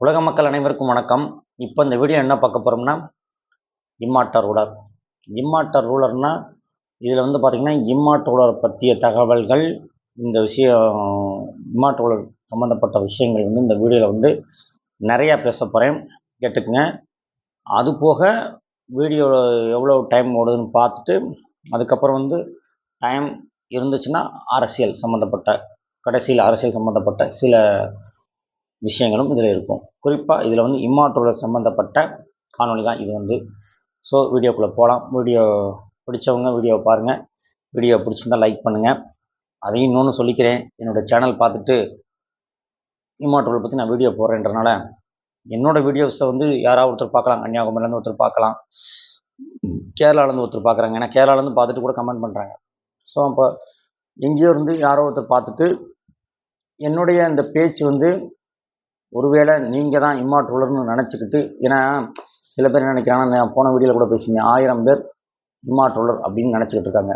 உலக மக்கள் அனைவருக்கும் வணக்கம். இப்போ இந்த வீடியோ என்ன பார்க்க போகிறோம்னா, இம்மார்டல் ரூலர். இம்மார்டல் ரூலர்னா இதில் வந்து பார்த்திங்கன்னா, இம்மார்டல் ரூலர் பற்றிய தகவல்கள், இந்த விஷயம் இம்மார்டல் ரூலர் சம்மந்தப்பட்ட விஷயங்கள் வந்து இந்த வீடியோவில் வந்து நிறையா பேச போகிறேன், கேட்டுக்குங்க. அதுபோக வீடியோவில் எவ்வளோ டைம் ஓடுதுன்னு பார்த்துட்டு, அதுக்கப்புறம் வந்து டைம் இருந்துச்சுன்னா அரசியல் சம்மந்தப்பட்ட அரசியல் சம்மந்தப்பட்ட சில விஷயங்களும் இதில் இருக்கும். குறிப்பாக இதில் வந்து இம்மார்டல் ரூலர் சம்மந்தப்பட்ட காணொலி தான் இது வந்து. ஸோ வீடியோக்குள்ளே போகலாம். வீடியோ பிடிச்சவங்க வீடியோவை பாருங்கள். வீடியோ பிடிச்சிருந்தால் லைக் பண்ணுங்கள். அதையும் இன்னொன்று சொல்லிக்கிறேன், என்னோடய சேனல் பார்த்துட்டு இம்மார்டல் ரூலர் பற்றி நான் வீடியோ போடுறேன்றனால என்னோடய வீடியோஸை வந்து யாராவது ஒருத்தர் பார்க்கலாம். கன்னியாகுமரியிலேருந்து ஒருத்தர் பார்க்கலாம், கேரளாவிலேருந்து ஒருத்தர் பார்க்குறாங்க. ஏன்னா கேரளாவிலேருந்து பார்த்துட்டு கூட கமெண்ட் பண்ணுறாங்க. ஸோ அப்போ எங்கேயோ இருந்து யாரோ ஒருத்தர் பார்த்துட்டு என்னுடைய இந்த பேச்சு வந்து ஒருவேளை நீங்கள் தான் இம்மார்டல் ரூலர்னு நினச்சிக்கிட்டு, ஏன்னா சில பேர் என்ன நினைக்கிறாங்கன்னா, நான் போன வீடியோவில் கூட பேசுங்க, 1000 பேர் இம்மார்டல் ரூலர் அப்படின்னு நினச்சிக்கிட்டு இருக்காங்க.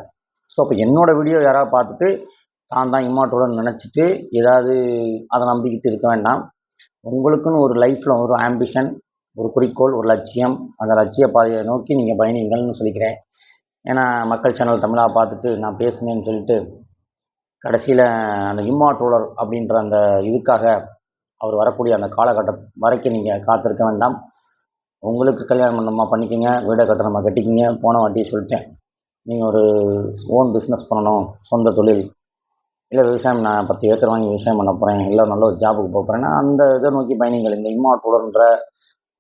ஸோ அப்போ என்னோடய வீடியோ யாராவது பார்த்துட்டு தான் இம்மார்டல் ரூலர்னு நினச்சிட்டு ஏதாவது அதை நம்பிக்கிட்டு இருக்க வேண்டாம். உங்களுக்குன்னு ஒரு லைஃப்பில் ஒரு ஆம்பிஷன், ஒரு குறிக்கோள், ஒரு லட்சியம், அந்த லட்சிய பாதையை நோக்கி நீங்கள் பயணிங்கள்னு சொல்லிக்கிறேன். ஏன்னா மக்கள் சேனல் தமிழாக பார்த்துட்டு நான் பேசுனேன்னு சொல்லிட்டு கடைசியில் அந்த இம்மார்டல் ரூலர் அப்படின்ற அந்த இதுக்காக அவர் வரக்கூடிய அந்த காலகட்டம் வரைக்கும் நீங்கள் காத்திருக்க வேண்டாம். உங்களுக்கு கல்யாணம் பண்ணணுமா பண்ணிக்கோங்க, வீடை கட்டணுமா கட்டிக்கிங்க. போன வாட்டி சொல்லிட்டேன், நீங்கள் ஒரு ஓன் பிஸ்னஸ் பண்ணணும், சொந்த தொழில், இல்லை விவசாயம், நான் 10 ஏக்கர் வாங்கி விவசாயம் பண்ண போகிறேன், இல்லை நல்ல ஒரு ஜாபுக்கு போக போகிறேன்னா அந்த இதை நோக்கி பயணிகள். இந்த இம்மார்டல் ரூலர்ன்ற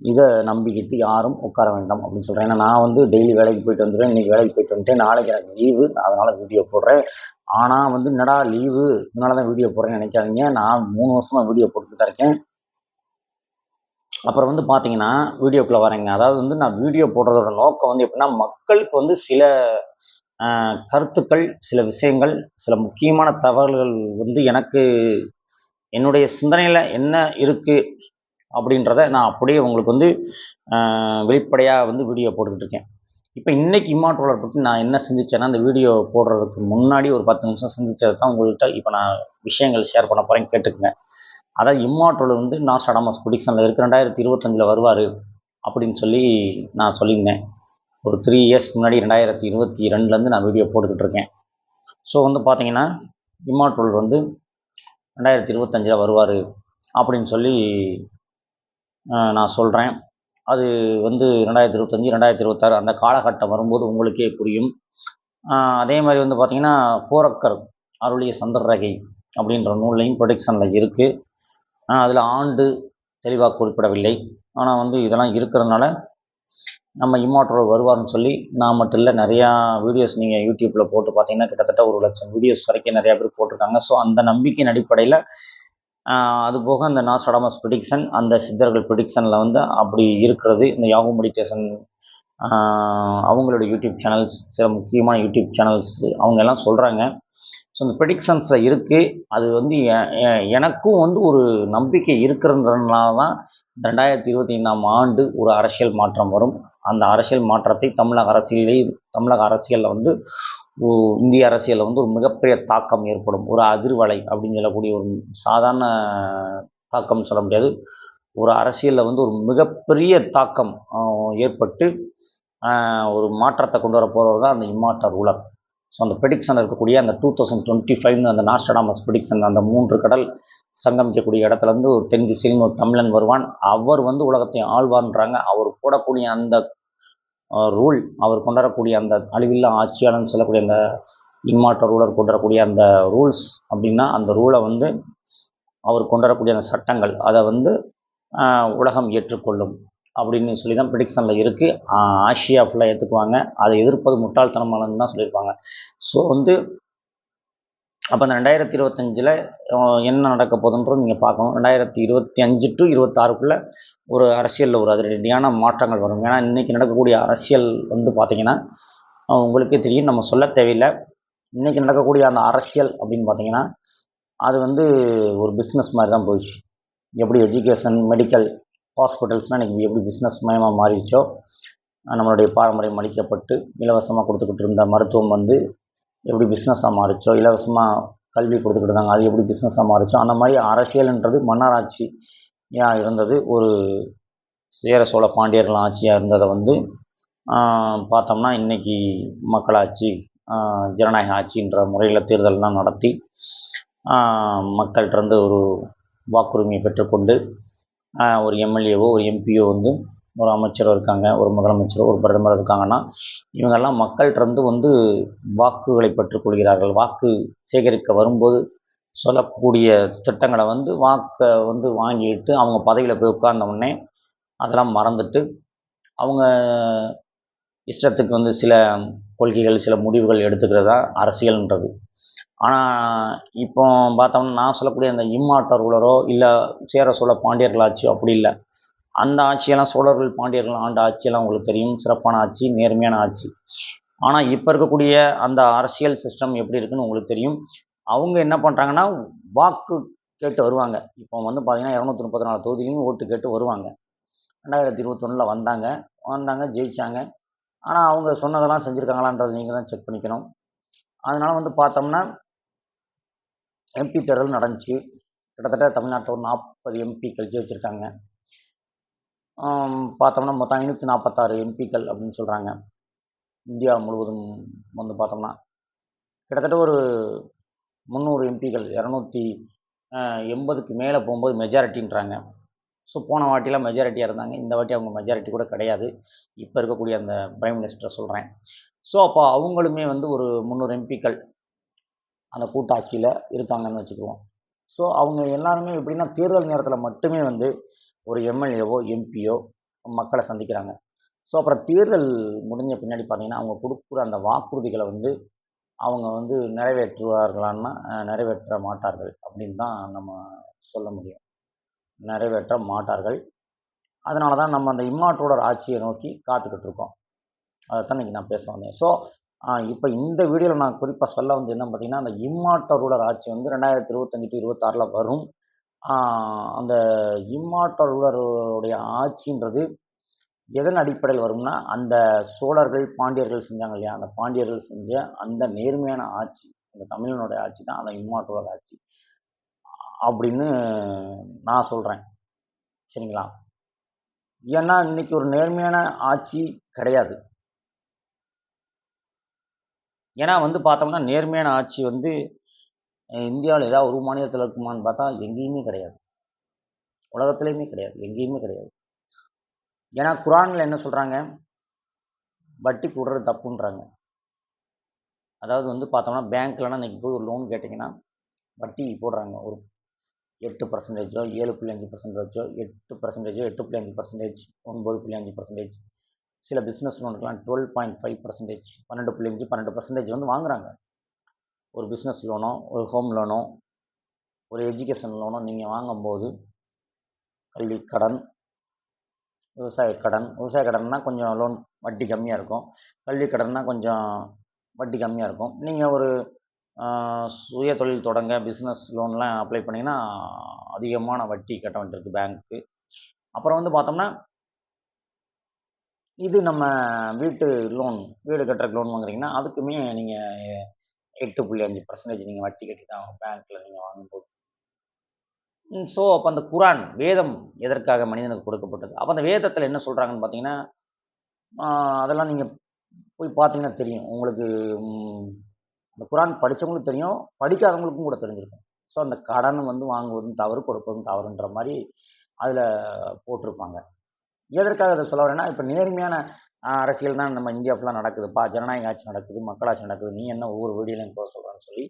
இதை நம்பிக்கிட்டு யாரும் உட்கார வேண்டாம் அப்படின்னு சொல்கிறேன். ஏன்னா நான் வந்து டெய்லி வேலைக்கு போயிட்டு வந்துடுவேன். இன்றைக்கி வேலைக்கு போயிட்டு வந்துட்டேன், நாளைக்கு எனக்கு லீவு, அதனால் வீடியோ போடுறேன். ஆனால் வந்து என்னடா லீவு, இதனால தான் வீடியோ போடுறேன்னு நினைக்காதீங்க. நான் 3 வருஷமாக வீடியோ போட்டுட்டு தான் இருக்கேன். அப்புறம் வந்து பார்த்தீங்கன்னா வீடியோக்குள்ளே வரேங்க. அதாவது வந்து நான் வீடியோ போடுறதோட நோக்கம் வந்து எப்படின்னா, மக்களுக்கு வந்து சில கருத்துக்கள், சில விஷயங்கள், சில முக்கியமான தகவல்கள் வந்து எனக்கு என்னுடைய சிந்தனையில் என்ன இருக்குது அப்படின்றத நான் அப்படியே உங்களுக்கு வந்து வெளிப்படையாக வந்து வீடியோ போட்டுக்கிட்டு இருக்கேன். இப்போ இன்றைக்கி இம்மார்டல் ரூலர் பற்றி நான் என்ன சிந்திச்சேன்னா, அந்த வீடியோ போடுறதுக்கு முன்னாடி ஒரு 10 நிமிஷம் சிந்திச்சது தான் உங்கள்கிட்ட இப்போ நான் விஷயங்கள் ஷேர் பண்ண போகிறேன், கேட்டுக்குங்க. அதாவது இம்மார்டல் ரூலர் வந்து நாஸ்ட்ராடமஸ் ப்ரெடிக்ஷனில் இருக்குது, 2025 வருவார் அப்படின்னு சொல்லி நான் சொல்லியிருந்தேன். ஒரு 3 இயர்ஸ்க்கு முன்னாடி 2022 நான் வீடியோ போட்டுக்கிட்டு இருக்கேன். ஸோ வந்து பார்த்தீங்கன்னா இம்மார்டல் ரூலர் வந்து 2025 வருவார் அப்படின்னு சொல்லி நான் சொல்கிறேன். அது வந்து 2025, 2026 அந்த காலகட்டம் வரும்போது உங்களுக்கே புரியும். அதே மாதிரி வந்து பார்த்திங்கன்னா கோரக்கர் அருளிய சந்திரரேகை அப்படின்ற நூல்லையும் ப்ரெடிக்ஷனில் இருக்குது. அதில் ஆண்டு தெளிவாக குறிப்பிடவில்லை. ஆனால் வந்து இதெல்லாம் இருக்கிறதுனால நம்ம இம்மார்டல் ரூலர் வருவார்னு சொல்லி நான் மட்டும் இல்லை, நிறையா வீடியோஸ் நீங்கள் யூடியூப்பில் போட்டு பார்த்தீங்கன்னா கிட்டத்தட்ட 1,00,000 வீடியோஸ் வரைக்கும் நிறையா பேர் போட்டிருக்காங்க. ஸோ அந்த நம்பிக்கையின் அடிப்படையில் அதுபோக அந்த நாஸ்ட்ராடமஸ் ப்ரெடிக்ஷன், அந்த சித்தர்கள் ப்ரெடிக்ஷனில் வந்து அப்படி இருக்கிறது. இந்த யாகு மெடிடேஷன் அவங்களோட யூடியூப் சேனல்ஸ், சில முக்கியமான யூடியூப் சேனல்ஸ் அவங்க எல்லாம் சொல்கிறாங்க. ஸோ இந்த ப்ரெடிக்ஷன்ஸில் இருக்குது. அது வந்து எனக்கும் வந்து ஒரு நம்பிக்கை இருக்கிறதுனால தான் 2025ஆம் ஆண்டு ஒரு அரசியல் மாற்றம் வரும். அந்த அரசியல் மாற்றத்தை தமிழக அரசியலில் வந்து இந்திய அரசியலில் வந்து ஒரு மிகப்பெரிய தாக்கம் ஏற்படும். ஒரு அதிர்வலை அப்படின்னு சொல்லக்கூடிய ஒரு சாதாரண தாக்கம் சொல்ல முடியாது. ஒரு அரசியலில் வந்து ஒரு மிகப்பெரிய தாக்கம் ஏற்பட்டு ஒரு மாற்றத்தை கொண்டு வர போகிறது தான் அந்த இம்மார்டல் ரூலர். ஸோ அந்த ப்ரெடிக்ஷன் இருக்கக்கூடிய அந்த 2025 அந்த நாஸ்ட்ராடமஸ் ப்ரெடிக்ஷன், அந்த 3 கடல் சங்கமிக்கக்கூடிய இடத்துலேருந்து ஒரு தென் திசையிலும் ஒரு தமிழன் வருவான், அவர் வந்து உலகத்தை ஆழ்வார்ன்றாங்க. அவர் போடக்கூடிய அந்த ரூல், அவர் கொண்டாடக்கூடிய அந்த அழிவில்லா ஆட்சியாளர்னு சொல்லக்கூடிய அந்த இம்மார்டல் ரூலர் கொண்டாடக்கூடிய அந்த ரூல்ஸ் அப்படின்னா, அந்த ரூலை வந்து அவர் கொண்டாடக்கூடிய அந்த சட்டங்கள், அதை வந்து உலகம் ஏற்றுக்கொள்ளும் அப்படின்னு சொல்லி தான் ப்ரெடிக்ஷனில் இருக்குது. ஆசியா ஃபுல்லாக ஏற்றுக்குவாங்க. அதை எதிர்ப்பது முட்டாள்தனமானதுன்னு தான் சொல்லியிருப்பாங்க. ஸோ வந்து அப்போ அந்த 2025 என்ன நடக்க போகுதுன்றது நீங்கள் பார்க்கணும். 2025 to 26 ஒரு அரசியலில் ஒரு அதிரடியான மாற்றங்கள் வரும். ஏன்னா இன்றைக்கி நடக்கக்கூடிய அரசியல் வந்து பார்த்திங்கன்னா உங்களுக்கே தெரியும், நம்ம சொல்ல தேவையில்லை. இன்றைக்கி நடக்கக்கூடிய அந்த அரசியல் அப்படின்னு பார்த்திங்கன்னா அது வந்து ஒரு பிஸ்னஸ் மாதிரி தான் போயிடுச்சு. எப்படி எஜுகேஷன், மெடிக்கல், ஹாஸ்பிட்டல்ஸ்னால் இன்றைக்கி எப்படி பிஸ்னஸ் மயமாக மாறிடுச்சோ, நம்மளுடைய பாரம்பரியம் அளிக்கப்பட்டு இலவசமாக கொடுத்துக்கிட்டு இருந்த மருத்துவம் வந்து எப்படி பிஸ்னஸாக மாறிச்சோ, இலவசமாக கல்வி கொடுத்துக்கிட்டு இருந்தாங்க, அது எப்படி பிஸ்னஸாக மாறிச்சோ, அந்த மாதிரி அரசியல்ன்றது மன்னராட்சி இருந்தது. ஒரு சேர சோழ பாண்டியர்கள் ஆட்சியாக இருந்ததை வந்து பார்த்தோம்னா இன்றைக்கி மக்களாட்சி, ஜனநாயக ஆட்சின்ற முறையில் தேர்தல்லாம் நடத்தி மக்கள்கிட்டருந்து ஒரு வாக்குரிமையை பெற்றுக்கொண்டு ஒரு எம்எல்ஏவோ ஒரு எம்பியோ வந்து ஒரு அமைச்சரோ இருக்காங்க, ஒரு முதலமைச்சரோ ஒரு பிரதமர் இருக்காங்கன்னா இவங்கெல்லாம் மக்கள்கிட்டருந்து வந்து வாக்குகளை பெற்றுக்கொள்கிறார்கள். வாக்கு சேகரிக்க வரும்போது சொல்லக்கூடிய திட்டங்களை வந்து வாக்கை வந்து வாங்கிட்டு அவங்க பதவியில் போய் உட்கார்ந்த உடனே அதெல்லாம் மறந்துட்டு அவங்க இஷ்டத்துக்கு வந்து சில கொள்கைகள் சில முடிவுகள் எடுத்துக்கிறது தான் அரசியல்ன்றது. ஆனால் இப்போ பார்த்தோம்னா நான் சொல்லக்கூடிய அந்த இம்மாற்ற ரூலரோ இல்லை சேர சோழ பாண்டியர்கள் ஆட்சியோ அப்படி இல்லை. அந்த ஆட்சியெல்லாம் சோழர்கள் பாண்டியர்கள் ஆண்ட ஆட்சியெல்லாம் உங்களுக்கு தெரியும், சிறப்பான ஆட்சி, நேர்மையான ஆட்சி. ஆனால் இப்போ இருக்கக்கூடிய அந்த அரசியல் சிஸ்டம் எப்படி இருக்குன்னு உங்களுக்கு தெரியும். அவங்க என்ன பண்ணுறாங்கன்னா வாக்கு கேட்டு வருவாங்க. இப்போ வந்து பார்த்தீங்கன்னா 234 தொகுதியிலும் ஓட்டு கேட்டு வருவாங்க. 2021 வந்தாங்க ஜெயித்தாங்க. ஆனால் அவங்க சொன்னதெல்லாம் செஞ்சுருக்காங்களான்றது நீங்கள் தான் செக் பண்ணிக்கணும். அதனால் வந்து பார்த்தோம்னா எம்பி தேர்தல் நடந்துச்சு. கிட்டத்தட்ட தமிழ்நாட்டில் ஒரு 40 எம்பிக்கள் ஜெயிச்சிருக்காங்க. பார்த்தோம்னா மொத்தம் 546 எம்பிக்கள் அப்படின்னு சொல்கிறாங்க. இந்தியா முழுவதும் வந்து பார்த்தோம்னா கிட்டத்தட்ட ஒரு 300 எம்பிக்கள் 280க்கு மேலே போகும்போது மெஜாரிட்டின்றாங்க. ஸோ போன வாட்டிலாம் மெஜாரிட்டியாக இருந்தாங்க. இந்த வாட்டி அவங்க மெஜாரிட்டி கூட கிடையாது. இப்போ இருக்கக்கூடிய அந்த பிரைம் மினிஸ்டரை சொல்கிறேன். ஸோ அப்போ அவங்களுமே வந்து ஒரு 300 எம்பிக்கள் அந்த கூட்டாட்சியில் இருக்காங்கன்னு வச்சுக்குவோம். ஸோ அவங்க எல்லாருமே எப்படின்னா தேர்தல் நேரத்தில் மட்டுமே வந்து ஒரு எம்எல்ஏவோ எம்பியோ மக்களை சந்திக்கிறாங்க. ஸோ அப்புறம் தேர்தல் முடிஞ்ச பின்னாடி பார்த்தீங்கன்னா அவங்க கொடுக்குற அந்த வாக்குறுதிகளை வந்து அவங்க வந்து நிறைவேற்றுவார்களான்னா நிறைவேற்ற மாட்டார்கள் அப்படின்னு தான் நம்ம சொல்ல முடியும். நிறைவேற்ற மாட்டார்கள். அதனால தான் நம்ம அந்த இம்மாற்றோட ஆட்சியை நோக்கி காத்துக்கிட்டு இருக்கோம். அதைத்தான் இன்றைக்கி நான் பேச வந்தேன். ஸோ இப்போ இந்த வீடியோவில் நான் குறிப்பாக சொல்ல வந்து என்ன பார்த்தீங்கன்னா அந்த இம்மாற்ற ரூலர் ஆட்சி வந்து 2025 to 26 வரும். அந்த இம்மாற்ற ரூலருடைய ஆட்சின்றது எதன் அடிப்படையில் வரும்னா அந்த சோழர்கள் பாண்டியர்கள் செஞ்சாங்க இல்லையா, அந்த பாண்டியர்கள் செஞ்ச அந்த நேர்மையான ஆட்சி, அந்த தமிழனுடைய ஆட்சி தான் அந்த இம்மாற்றுவர் ஆட்சி அப்படின்னு நான் சொல்கிறேன். சரிங்களா? ஏன்னா இன்னைக்கு ஒரு நேர்மையான ஆட்சி கிடையாது. ஏன்னா வந்து பார்த்தோம்னா நேர்மையான ஆட்சி வந்து இந்தியாவில் ஏதாவது ஒரு மாநிலத்தில் இருக்குமான்னு பார்த்தா எங்கேயுமே கிடையாது. உலகத்துலேயுமே கிடையாது, எங்கேயுமே கிடையாது. ஏன்னா குரானில் என்ன சொல்கிறாங்க, வட்டிக்கு விடுறது தப்புன்றாங்க. அதாவது வந்து பார்த்தோம்னா பேங்க்லனா இன்றைக்கி போய் ஒரு லோன் கேட்டிங்கன்னா வட்டி போடுறாங்க. ஒரு 8%, 7.5%, 8%, 8.5%, 9.5%. சில பிஸ்னஸ் லோனுக்கெலாம் 12.5%, 12.5, 12% வந்து வாங்குறாங்க. ஒரு பிஸ்னஸ் லோனோ ஒரு ஹோம் லோனோ ஒரு எஜுகேஷன் லோனோ நீங்கள் வாங்கும்போது கல்வி கடன், விவசாய கடன்னா கொஞ்சம் லோன் வட்டி கம்மியாக இருக்கும். கல்வி கடன்னா கொஞ்சம் வட்டி கம்மியாக இருக்கும். நீங்கள் ஒரு சுய தொழில் தொடங்க பிஸ்னஸ் லோன்லாம் அப்ளை பண்ணிங்கன்னா அதிகமான வட்டி கட்ட வேண்டியிருக்கு பேங்க்கு. அப்புறம் வந்து பார்த்தோம்னா இது நம்ம வீட்டு லோன், வீடு கட்டுறதுக்கு லோன் வாங்குறீங்கன்னா அதுக்குமே நீங்கள் 8.5% நீங்கள் வட்டி கட்டி தான் பேங்க்கில் நீங்கள் வாங்கும்போது. ஸோ அப்போ அந்த குரான் வேதம் எதற்காக மனிதனுக்கு கொடுக்கப்பட்டது? அப்போ அந்த வேதத்தில் என்ன சொல்கிறாங்கன்னு பார்த்தீங்கன்னா அதெல்லாம் நீங்கள் போய் பார்த்தீங்கன்னா தெரியும். உங்களுக்கு அந்த குரான் படித்தவங்களுக்கு தெரியும், படிக்காதவங்களுக்கும் கூட தெரிஞ்சிருக்கும். ஸோ அந்த கடன் வந்து வாங்குவதும் தவறு, கொடுப்பதும் தவறுன்ற மாதிரி அதில் போட்டிருப்பாங்க. எதற்காக அதை சொல்ல வரேன்னா இப்போ நேர்மையான அரசியல் தான் நம்ம இந்தியா ஃபுல்லாக நடக்குதுப்பா, ஜனநாயக ஆட்சி நடக்குது, மக்களாட்சி நடக்குது, நீ என்ன ஒவ்வொரு வீடியோலையும் போக சொல்கிறேன்னு சொல்லி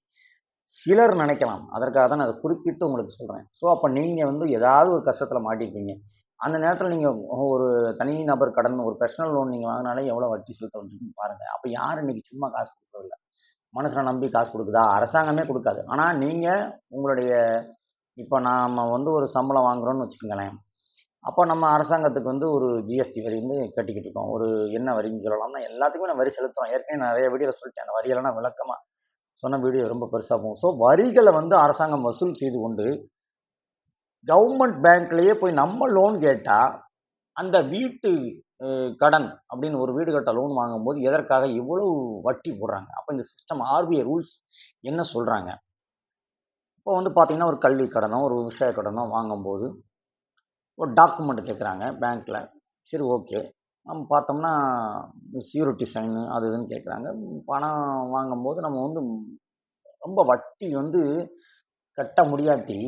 சிலர் நினைக்கலாம். அதற்காக தான் நான் அதை குறிப்பிட்டு உங்களுக்கு சொல்கிறேன். ஸோ அப்போ நீங்கள் வந்து ஏதாவது ஒரு கஷ்டத்தில் மாட்டிருப்பீங்க. அந்த நேரத்தில் நீங்கள் ஒரு தனி நபர் கடன், ஒரு பர்சனல் லோன் நீங்கள் வாங்கினாலே எவ்வளோ வட்டி செலுத்த வேண்டியிருக்குன்னு பாருங்கள். அப்போ யார் இன்றைக்கி சும்மா காசு கொடுக்குறதில்ல. மனுஷனை நம்பி காசு கொடுக்குதா? அரசாங்கமே கொடுக்காது. ஆனால் நீங்கள் உங்களுடைய இப்போ நாம் வந்து ஒரு சம்பளம் வாங்குகிறோன்னு வச்சுக்கோங்களேன். அப்போ நம்ம அரசாங்கத்துக்கு வந்து ஒரு ஜிஎஸ்டி வரி வந்து கட்டிக்கிட்டு இருக்கோம். ஒரு என்ன வரின்னு சொல்லலாம்னா எல்லாத்துக்குமே நான் வரி செலுத்துகிறோம். ஏற்கனவே நிறைய வீடியோவில் சொல்லிட்டேன். அந்த வரியெல்லாம் நான் விளக்கமாக சொன்ன வீடியோ ரொம்ப பெருசாக போகும். ஸோ வரிகளை வந்து அரசாங்கம் வசூல் செய்து கொண்டு கவர்மெண்ட் பேங்க்லேயே போய் நம்ம லோன் கேட்டால் அந்த வீட்டு கடன் அப்படின்னு ஒரு வீடு கட்ட லோன் வாங்கும்போது எதற்காக இவ்வளவு வட்டி போடுறாங்க? அப்போ இந்த சிஸ்டம் ஆர்பிஐ ரூல்ஸ் என்ன சொல்கிறாங்க? இப்போ வந்து பார்த்தீங்கன்னா ஒரு கல்வி கடனோ ஒரு விவசாய கடனோ வாங்கும்போது ஒரு டாக்குமெண்ட் கேட்குறாங்க பேங்க்கில். சரி ஓகே. நம்ம பார்த்தோம்னா ஷ்யூரிட்டி சைனு அது இதுன்னு கேட்குறாங்க. பணம் வாங்கும்போது நம்ம வந்து ரொம்ப வட்டி வந்து கட்ட முடியாட்டி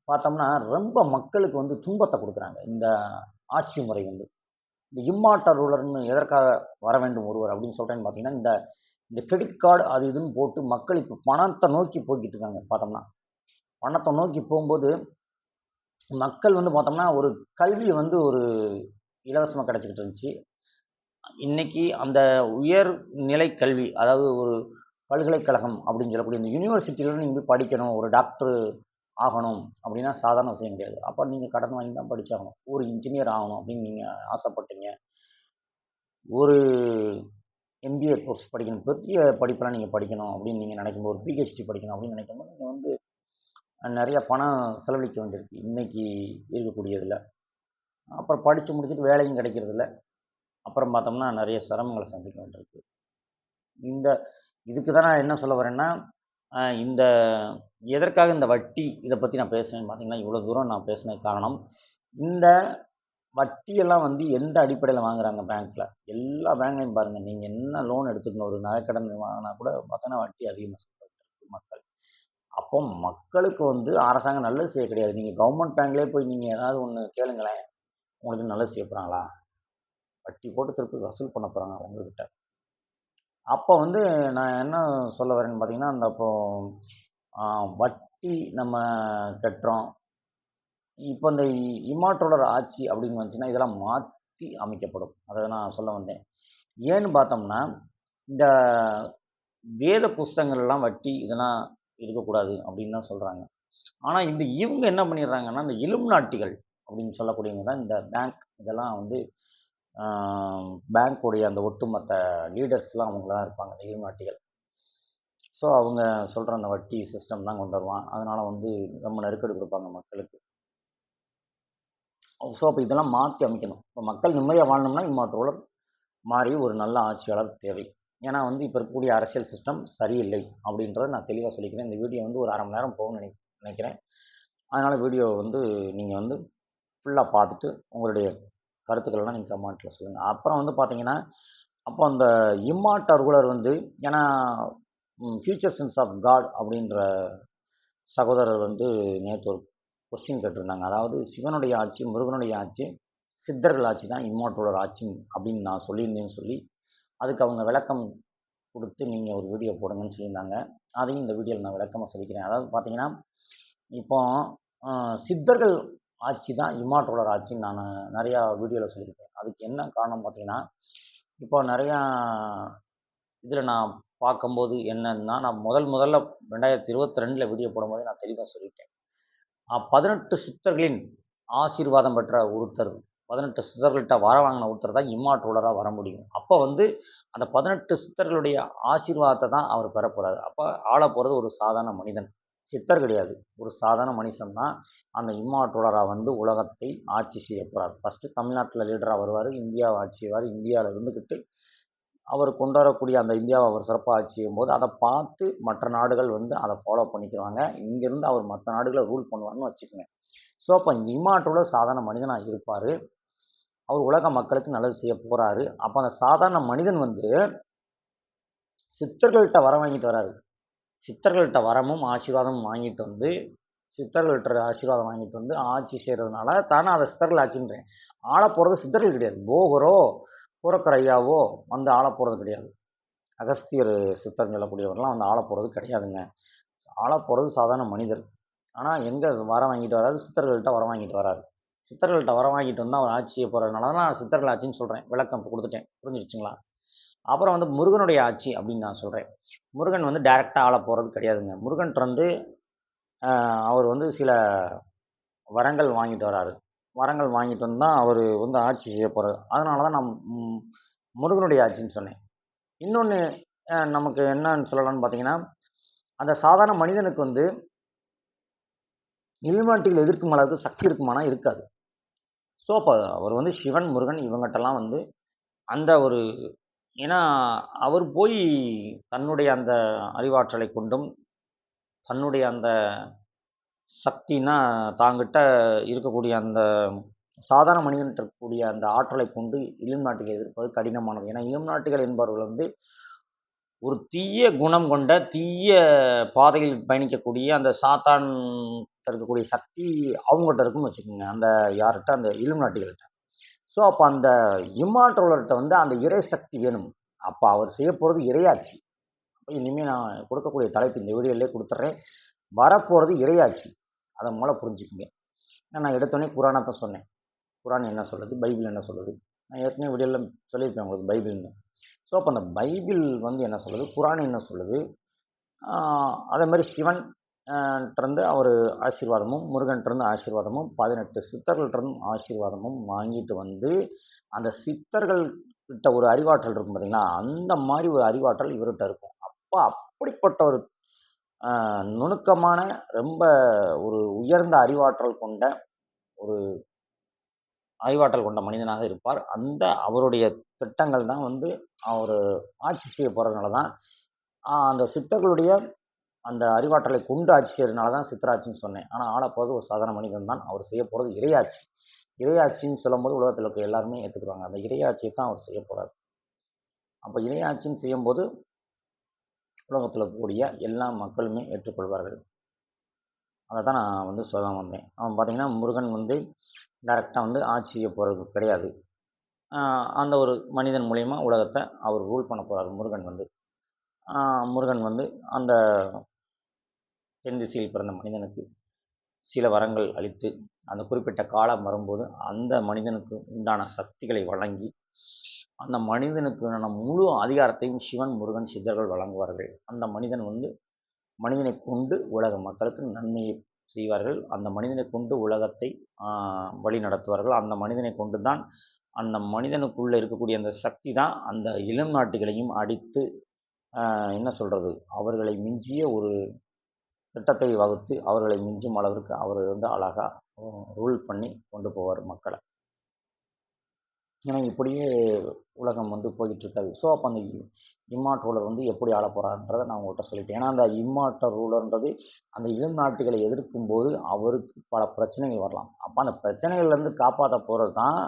பார்த்தோம்னா, ரொம்ப மக்களுக்கு வந்து துன்பத்த குடுக்குறாங்க. இந்த ஆட்சி முறை வந்து. இந்த இம்மார்டல் ரூலர்ன்னு எதற்காக வர வேண்டும் ஒருவர் அப்படின்னு சொல்றேன்னு பார்த்தீங்கன்னா, இந்த இந்த கிரெடிட் கார்டு அது இதுன்னு போட்டு மக்கள் இப்ப பணத்த நோக்கி போய்க்கிட்டு இருக்காங்க பார்த்தோம்னா. பணத்த நோக்கி போம்போது, மக்கள் வந்து பார்த்தோம்னா, ஒரு கல்வி வந்து ஒரு இலவசமா கிடைச்சுக்கிட்டு இருந்துச்சு. இன்னைக்கு அந்த உயர் நிலை கல்வி, அதாவது ஒரு பல்கலைக்கழகம் அப்படின்னு சொல்லக்கூடிய இந்த யுனிவர்சிட்டில நீங்க போய் படிக்கணும், ஒரு டாக்டர் ஆகணும் அப்படின்னா சாதாரண விஷயம் கிடையாது. அப்ப நீங்க கடன் வாங்கி தான் படிச்சாகணும். ஒரு இன்ஜினியர் ஆகணும் அப்படின்னு நீங்க ஆசைப்பட்டீங்க. ஒரு எம்பிஏ கோர்ஸ் படிக்கணும். பெரிய படிப்பெல்லாம் நீங்க படிக்கணும் அப்படின்னு நீங்க நினைக்கும்போது, ஒரு பிஹெச்டி படிக்கணும் அப்படின்னு நினைக்கும்போது, நீங்க வந்து நெறைய பணம் செலவழிக்க வேண்டியிருக்கு. இன்னைக்கு இருக்கக்கூடிய இதுல. அப்புறம் படிச்சு முடிச்சுட்டு வேலையும் கிடைக்கிறதில்ல. அப்புறம் பார்த்தோம்னா நெறைய சிரமங்கள சந்திக்க வேண்டியிருக்கு. இந்த இதுக்கு தான் நான் என்ன சொல்ல வரேன்னா, இந்த எதற்காக இந்த வட்டி இத பத்தி நான் பேசுறேன்னு பார்த்தீங்கன்னா, இவ்வளோ தூரம் நான் பேசினதுக்கு காரணம், இந்த வட்டியெல்லாம் வந்து எந்த அடிப்படையில வாங்குறாங்க பேங்க்ல? எல்லா பேங்க்லயும் பாருங்க. நீங்க என்ன லோன் எடுத்துக்கணும், ஒரு நகைக்கடன் வாங்குனா கூட பார்த்தோன்னா வட்டி அதிகமா செலுத்துறாங்க மக்கள். அப்போ மக்களுக்கு வந்து அரசாங்கம் நல்லது செய்ய கிடையாது. நீங்க கவர்மெண்ட் பேங்க்லயே போய் நீங்க ஏதாவது ஒண்ணு கேளுங்களேன். உங்களுக்கு நல்லது செய்ய போறாங்களா? வட்டி போட்டு திருப்பி வசூல் பண்ண போறாங்க உங்ககிட்ட. அப்போ வந்து நான் என்ன சொல்ல வரேன்னு பார்த்தீங்கன்னா, அந்த அப்போ ஆ வட்டி நம்ம கட்டுறோம். இப்போ இந்த இம்மாற்றோடர் ஆட்சி அப்படின்னு வந்துச்சுன்னா, இதெல்லாம் மாத்தி அமைக்கப்படும். அத நான் சொல்ல வந்தேன். ஏன்னு பார்த்தோம்னா, இந்த வேத புஸ்தகங்கள்லாம் வட்டி இதெல்லாம் இருக்கக்கூடாது அப்படின்னு தான் சொல்றாங்க. ஆனா இவங்க என்ன பண்ணிடுறாங்கன்னா, இந்த இலுமினாட்டிகள் அப்படின்னு சொல்லக்கூடியவங்க தான் இந்த பேங்க் இதெல்லாம் வந்து ஆ பேங்க்குடைய அந்த ஒட்டுமொத்த லீடர்ஸ்லாம் அவங்கள தான் இருப்பாங்க, இந்த இலுமினாட்டிகள். ஸோ அவங்க சொல்ற அந்த வட்டி சிஸ்டம் தான் கொண்டு வருவான். அதனால வந்து ரொம்ப நெருக்கடி குடுப்பாங்க மக்களுக்கு. ஸோ அப்ப இதெல்லாம் மாத்தி அமைக்கணும். இப்ப மக்கள் நிம்மதியா வாழணும்னா இம்மாற்றோட மாறி ஒரு நல்ல ஆட்சியாளர் தேவை. ஏன்னா வந்து இப்ப இருக்கக்கூடிய அரசியல் சிஸ்டம் சரியில்லை அப்படின்றத நான் தெளிவா சொல்லிக்கிறேன். இந்த வீடியோ வந்து ஒரு 1/2 மணி நேரம் போகும்னு நினைக்கிறேன். அதனால வீடியோ வந்து நீங்க வந்து ஃபுல்லா பார்த்துட்டு உங்களுடைய கருத்துக்கள்லாம் நீங்க கமெண்ட்ல சொல்லுங்க. அப்புறம் வந்து பார்த்தீங்கன்னா, அப்போ அந்த இம்மார்டல் ரூலர் வந்து ஏன்னா ஃபியூச்சர் சென்ஸ் ஆஃப் காட் அப்படின்ற சகோதரர் வந்து நேத்து ஒரு கொஸ்டின் கேட்டிருந்தாங்க. அதாவது சிவனுடைய ஆட்சி, முருகனுடைய ஆட்சி, சித்தர்கள் ஆட்சி தான் இம்மார்டலர் ஆட்சி அப்படின்னு நான் சொல்லியிருந்தேன்னு சொல்லி, அதுக்கு அவங்க விளக்கம் குடுத்து நீங்க ஒரு வீடியோ போடுங்கன்னு சொல்லியிருந்தாங்க. அதையும் இந்த வீடியோல நான் விளக்கமா சொல்லிக்கிறேன். அதாவது பார்த்தீங்கன்னா, இப்போ சித்தர்கள் ஆட்சி தான் இம்மார்டலர் ஆட்சின்னு நானு நெறையா வீடியோல சொல்லியிருக்கேன். அதுக்கு என்ன காரணம் பார்த்தீங்கன்னா, இப்போ நெறையா இதில நான் பார்க்கும்போது என்னன்னா, நான் முதல்ல 2022ல வீடியோ போடும்போதே நான் தெளிவா சொல்லிட்டேன். 18 சித்தர்களின் ஆசீர்வாதம் பெற்ற ஒருத்தர், 18 சித்தர்கள்ட்ட வர வாங்குன ஒருத்தர் தான் இம்மார்டலரா வர முடியும். அப்ப வந்து அந்த 18 சித்தர்களுடைய ஆசீர்வாதத்த தான் அவர் பெறப்போறாரு. அப்ப ஆளப்போறது ஒரு சாதாரண மனிதன். சித்தர் கிடையாது. ஒரு சாதாரண மனுஷன் தான் அந்த இம்மார்டலரா வந்து உலகத்தை ஆட்சி செய்ய போறார். ஃபர்ஸ்ட்டு தமிழ்நாட்டுல லீடரா வருவாரு. இந்தியாவ ஆட்சி செய்வாரு. இந்தியால இருந்துகிட்டு அவர் கொண்டு வரக்கூடிய அந்த இந்தியாவை அவர் சிறப்பாக ஆட்சி செய்யும்போது அதை பார்த்து மற்ற நாடுகள் வந்து அதை ஃபாலோ பண்ணிக்கிறாங்க. இங்கிருந்து அவர் மற்ற நாடுகளை ரூல் பண்ணுவார்னு வச்சுக்கோங்க. ஸோ அப்போ இந்த இம்மாற்றோட சாதாரண மனிதனாக இருப்பார். அவர் உலக மக்களுக்கு நல்லது செய்ய போறாரு. அப்போ அந்த சாதாரண மனிதன் வந்து சித்தர்கள்ட்ட வர வாங்கிட்டு வராரு. சித்தர்கள்ட்ட வரமும் ஆசீர்வாதமும் வாங்கிட்டு வந்து சித்தர்கள்ட்ட ஆசீர்வாதம் வாங்கிட்டு வந்து ஆட்சி செய்யறதுனால தானே அதை சித்தர்கள் ஆட்சின்றேன். ஆள போறது சித்தர்கள் கிடையாது. போகரோ பூரக்கர் ஐயாவோ வந்து ஆள போறது கிடையாது. அகஸ்தியர் சித்தர்ன்னு சொல்லக்கூடியவர்லாம் வந்து ஆள போறது கிடையாதுங்க. ஆள போறது சாதாரண மனிதர். ஆனா எங்க வரம் வாங்கிட்டு வராரு? சித்தர்கள்ட்ட வரம் வாங்கிட்டு வராரு. சித்தர்கள்ட்ட வரம் வாங்கிட்டு வந்து அவர் ஆட்சி செய்ய போறதுனால தான் நான் சித்தர்கள் ஆட்சின்னு சொல்றேன். விளக்கம் இப்ப குடுத்துட்டேன். புரிஞ்சிருச்சுங்களா? அப்புறம் வந்து முருகனுடைய ஆட்சி அப்படின்னு நான் சொல்றேன். முருகன் வந்து டைரக்ட்டா ஆள போறது கிடையாதுங்க. முருகன்ட்ட வந்து அவர் வந்து சில வரங்கள் வாங்கிட்டு வராரு. வரங்கள் வாங்கிட்டு வந்து தான் அவரு வந்து ஆட்சி செய்ய போறாரு. அதனால தான் நான் ம் முருகனுடைய ஆட்சின்னு சொன்னேன். இன்னொன்னு நமக்கு என்னன்னு சொல்லலாம்னு பார்த்தீங்கன்னா, அந்த சாதாரண மனிதனுக்கு வந்து இலுமினாட்டிகள எதிர்க்கும் அளவுக்கு சக்தி இருக்குமானா இருக்காது. ஸோ, அப்ப அவர் வந்து சிவன், முருகன் இவங்கட்டலாம் வந்து அந்த ஒரு ஏன்னா அவர் போய் தன்னுடைய அந்த அறிவாற்றலை கொண்டும், தன்னுடைய அந்த சக்தின்னா தாங்கிட்ட இருக்கக்கூடிய அந்த சாதாரண மனிதன் இருக்கக்கூடிய அந்த ஆற்றலை கொண்டு இலுமினாட்டிகளை எதிர்ப்பது கடினமானது. ஏன்னா இலுமினாட்டிகள் என்பவர்கள் வந்து ஒரு தீய குணம் கொண்ட, தீய பாதையில் பயணிக்கக்கூடிய அந்த சாத்தான் இருக்கக்கூடிய சக்தி அவங்ககிட்ட இருக்குன்னு வச்சுக்கோங்க. அந்த யார்ட்ட? அந்த இலுமினாட்டிகள்ட்ட. ஸோ, அப்ப அந்த இம்மாற்றோலர்ட்ட வந்து அந்த இறை சக்தி வேணும். அப்ப அவர் செய்யப்போறது இறையாட்சி. அப்ப இனிமே நான் கொடுக்கக்கூடிய தலைப்பு இந்த வீடியோலயே குடுத்துர்றேன். வரப்போறது இறையாட்சி. அத மொதல்ல புரிஞ்சுக்கங்க. ஏன்னா நான் எடுத்தோனே குரான சொன்னேன். குரான் என்ன சொல்லுது? பைபிள் என்ன சொல்லுது? நான் ஏற்கனவே வீடியோல சொல்லியிருப்பேன் உங்களுக்கு பைபிள்னு. ஸோ, அப்ப அந்த பைபிள் வந்து என்ன சொல்லுது? குரான் என்ன சொல்லுது? அதே மாரி சிவன் ட்டருந்து அவரு ஆசீர்வாதமும், முருகன்ட்டருந்து ஆசீர்வாதமும், 18 சித்தர்கள்ட்டருந்து ஆசீர்வாதமும் வாங்கிட்டு வந்து, அந்த சித்தர்கள் கிட்ட ஒரு அறிவாற்றல் இருக்கும் பார்த்தீங்களா? அந்த மாரி ஒரு அறிவாற்றல் இவர்ட்ட இருக்கும். அப்ப அப்படிப்பட்ட ஒரு நுணுக்கமான, ரொம்ப ஒரு உயர்ந்த அறிவாற்றல் கொண்ட மனிதனாக இருப்பார். அந்த அவருடைய திட்டங்கள் தான் வந்து அவரு ஆட்சி செய்ய போறதுனால தான், அந்த சித்தர்களுடைய அந்த அறிவாற்றலை கொண்டு ஆட்சி செய்யறதுனால தான் சித்தராட்சின்னு சொன்னேன். ஆனா ஆளப்போறது ஒரு சாதாரண மனிதன் தான். அவர் செய்ய போறது இறையாட்சி. இறையாட்சின்னு சொல்லும்போது உலகத்துல இருக்க எல்லாருமே ஏத்துக்குருவாங்க. அந்த இறையாட்சியை தான் அவர் செய்ய போறார். அப்ப இறையாட்சின்னு செய்யும்போது உலகத்துல இருக்கக்கூடிய எல்லா மக்களுமே ஏற்றுக்கொள்வார்கள். அதத்தான் நான் வந்து சொல்ல வந்தேன். அவன் பார்த்தீங்கன்னா, முருகன் வந்து டைரக்ட்டா வந்து ஆட்சி செய்ய போறது கிடையாது. அந்த ஒரு மனிதன் மூலியமா உலகத்த அவர் ரூல் பண்ண போறாரு முருகன் வந்து. முருகன் வந்து அந்த தென் திசையில் பிறந்த மனிதனுக்கு சில வரங்கள் அளித்து, அந்த குறிப்பிட்ட காலம் வரும்போது, அந்த மனிதனுக்கு உண்டான சக்திகளை வழங்கி, அந்த மனிதனுக்கான முழு அதிகாரத்தையும் சிவன், முருகன், சித்தர்கள் வழங்குவார்கள். அந்த மனிதன் வந்து மனிதனை கொண்டு உலக மக்களுக்கு நன்மையை செய்வார்கள். அந்த மனிதனை கொண்டு உலகத்தை வழி நடத்துவார்கள். அந்த மனிதனை கொண்டு தான் அந்த மனிதனுக்குள்ள இருக்கக்கூடிய அந்த சக்தி தான் அந்த இளம் நாட்டிகளையும் அடித்து என்ன சொல்றது? அவர்களை மிஞ்சிய ஒரு திட்டத்தை வகுத்து அவர்களை மிஞ்சும் அளவிற்கு அவர் வந்து அழகா ரூல் பண்ணி கொண்டு போவார் மக்களை. ஏன்னா இப்படியே உலகம் வந்து போயிட்டு இருக்காது. ஸோ அப்போ அந்த இம்மார்ட் ரூலர் வந்து எப்படி ஆள போறாருன்றதை நான் உங்கள்கிட்ட சொல்லிட்டேன். ஏன்னா அந்த இம்மார்ட் ரூலர்ன்றது அந்த இளம் நாட்டுகளை எதிர்க்கும் போது அவருக்கு பல பிரச்சனைகள் வரலாம். அப்போ அந்த பிரச்சனைகள்லேருந்து காப்பாற்ற போறது தான்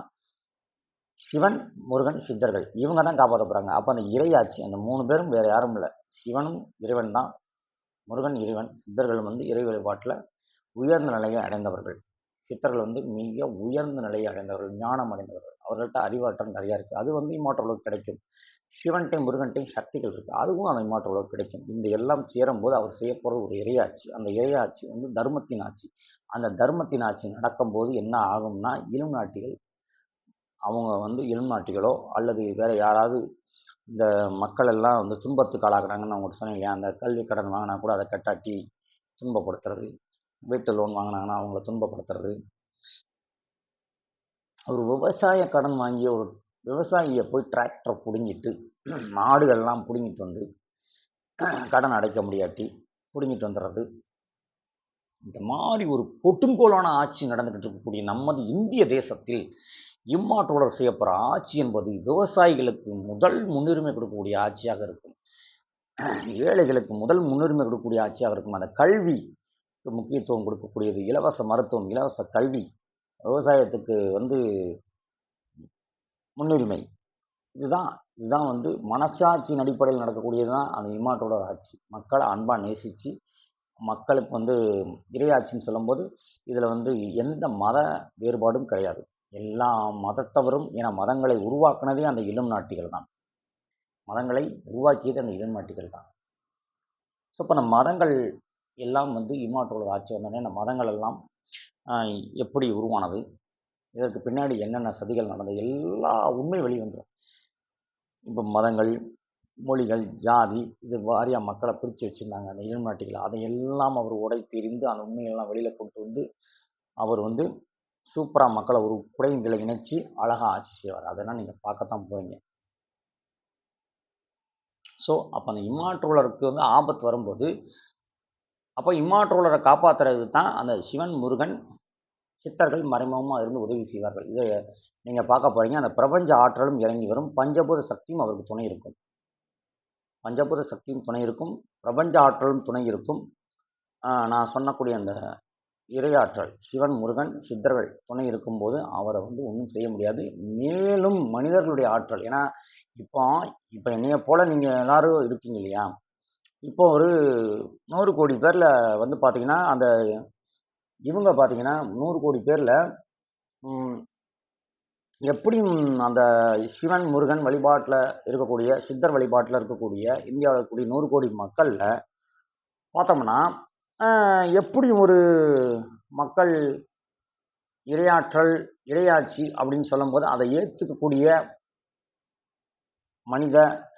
சிவன், முருகன், சித்தர்கள். இவங்க தான் காப்பாற்ற போறாங்க. அப்போ அந்த இறையாட்சி அந்த 3 பேரும் வேற யாரும் இல்லை. சிவனும் இறைவன் தான். முருகன் இறைவன், சித்தர்கள் வந்து இறை வழிபாட்டில் உயர்ந்த நிலையை அடைந்தவர்கள். சித்தர்கள் வந்து மிக உயர்ந்த நிலையை அடைந்தவர்கள், ஞானம் அடைந்தவர்கள். அவர்கள்ட்ட அறிவாற்றல் நிறையா இருக்குது. அது வந்து இம்மாற்றோர்களுக்கு கிடைக்கும். சிவன்ட்டையும் முருகன்ட்டையும் சக்திகள் இருக்குது. அதுவும் அந்த இம்மாற்றோர்களுக்கு கிடைக்கும். இந்த எல்லாம் சேரும்போது அவர் செய்ய போகிறது ஒரு இறையாட்சி. அந்த இறையாட்சி வந்து தர்மத்தின் ஆட்சி. அந்த தர்மத்தின் ஆட்சி நடக்கும்போது என்ன ஆகும்னா, இளம் நாட்டிகள் அவங்க வந்து இளம் நாட்டிகளோ அல்லது வேற யாராவது இந்த மக்கள் எல்லாம் வந்து துன்பத்துக்கு ஆளாகிறாங்கன்னு நான் உங்கள்கிட்ட சொன்னேன் இல்லையா? அந்த கல்வி கடன் வாங்கினா கூட அதை கட்டாட்டி துன்பப்படுத்துறது, வீட்டு லோன் வாங்கினாங்கன்னா அவங்கள துன்பப்படுத்துறது, ஒரு விவசாய கடன் வாங்கிய ஒரு விவசாயியை போய் டிராக்டரை பிடுங்கிட்டு மாடுகள்லாம் பிடுங்கிட்டு வந்து கடன் அடைக்க முடியாட்டி பிடுங்கிட்டு வந்துடுறது, இந்த மாதிரி ஒரு கொடுங்கோலான ஆட்சி நடந்துகிட்டு இருக்கக்கூடிய நமது இந்திய தேசத்தில் இம்மாற்றோடர் செய்யப்படுற ஆட்சி என்பது விவசாயிகளுக்கு முதல் முன்னுரிமை கொடுக்கக்கூடிய ஆட்சியாக இருக்கும். ஏழைகளுக்கு முதல் முன்னுரிமை கொடுக்கக்கூடிய ஆட்சியாக இருக்கும். அந்த கல்வி முக்கியத்துவம் கொடுக்கக்கூடியது, இலவச மருத்துவம், இலவச கல்வி, விவசாயத்துக்கு வந்து முன்னுரிமை. இதுதான் வந்து மனசாட்சியின் அடிப்படையில் நடக்கக்கூடியது தான் அந்த இம்மாற்றோட ஆட்சி. மக்களை அன்பா நேசித்து மக்களுக்கு வந்து இறையாட்சின்னு சொல்லும்போது இதில் வந்து எந்த மத வேறுபாடும் கிடையாது. எல்லா மதத்தவரும், ஏன்னா மதங்களை உருவாக்குனதே அந்த இளம் நாட்டிகள் தான். மதங்களை உருவாக்கியது அந்த இளம் நாட்டிகள் தான். ஸோ இப்போ அந்த மதங்கள் எல்லாம் வந்து இம்மாற்றோட ஆட்சி வந்தோடனே அந்த மதங்கள் எல்லாம் எப்படி உருவானது, இதற்கு பின்னாடி என்னென்ன சதிகள் நடந்தது, எல்லா உண்மை வெளி வந்துடும். இப்போ மதங்கள், மொழிகள், ஜாதி இது வாரியாக மக்களை பிரித்து வச்சுருந்தாங்க அந்த இளம் நாட்டிகளை. அதையெல்லாம் அவர் உடைத்தெறிந்து அந்த உண்மையெல்லாம் வெளியில் கொண்டு வந்து அவர் வந்து சூப்பராக மக்களை ஒரு குடைந்தில் இணைச்சி அழகாக ஆட்சி செய்வார். அதெல்லாம் நீங்கள் பார்க்கத்தான் போவீங்க. ஸோ அப்போ அந்த இம்மாற்றோலருக்கு வந்து ஆபத்து வரும்போது, அப்போ இம்மாற்றோலரை காப்பாற்றுறது தான் அந்த சிவன், முருகன், சித்தர்கள் மறைமுகமாக இருந்து உதவி செய்வார்கள். இதை நீங்கள் பார்க்க போகிறீங்க. அந்த பிரபஞ்ச ஆற்றலும் இறங்கி வரும். பஞ்சபூத சக்தியும் அவருக்கு துணை இருக்கும். பஞ்சபூத சக்தியும் துணை இருக்கும். பிரபஞ்ச ஆற்றலும் துணை இருக்கும். நான் சொன்னக்கூடிய அந்த இறையாற்றல் சிவன், முருகன், சித்தர்கள் துணை இருக்கும்போது அவரை வந்து ஒன்றும் செய்ய முடியாது. மேலும் மனிதர்களுடைய ஆற்றல். ஏன்னா, இப்போ இப்போ என்னைய போல நீங்க எல்லாரும் இருக்கீங்க இல்லையா? இப்போ ஒரு 100 கோடி பேர்ல வந்து பார்த்தீங்கன்னா, அந்த இவங்க பார்த்தீங்கன்னா 100 கோடி பேர்ல ம் எப்படியும் அந்த சிவன், முருகன் வழிபாட்டுல இருக்கக்கூடிய, சித்தர் வழிபாட்டுல இருக்கக்கூடிய, இந்தியாவுல இருக்கக்கூடிய 100 கோடி மக்கள்ல பார்த்தோம்னா, அ எப்படி ஒரு மக்கள் இரையாற்றல், இறையாட்சி அப்படின்னு சொல்லும்போது, அதை ஏத்துக்கக்கூடிய மனித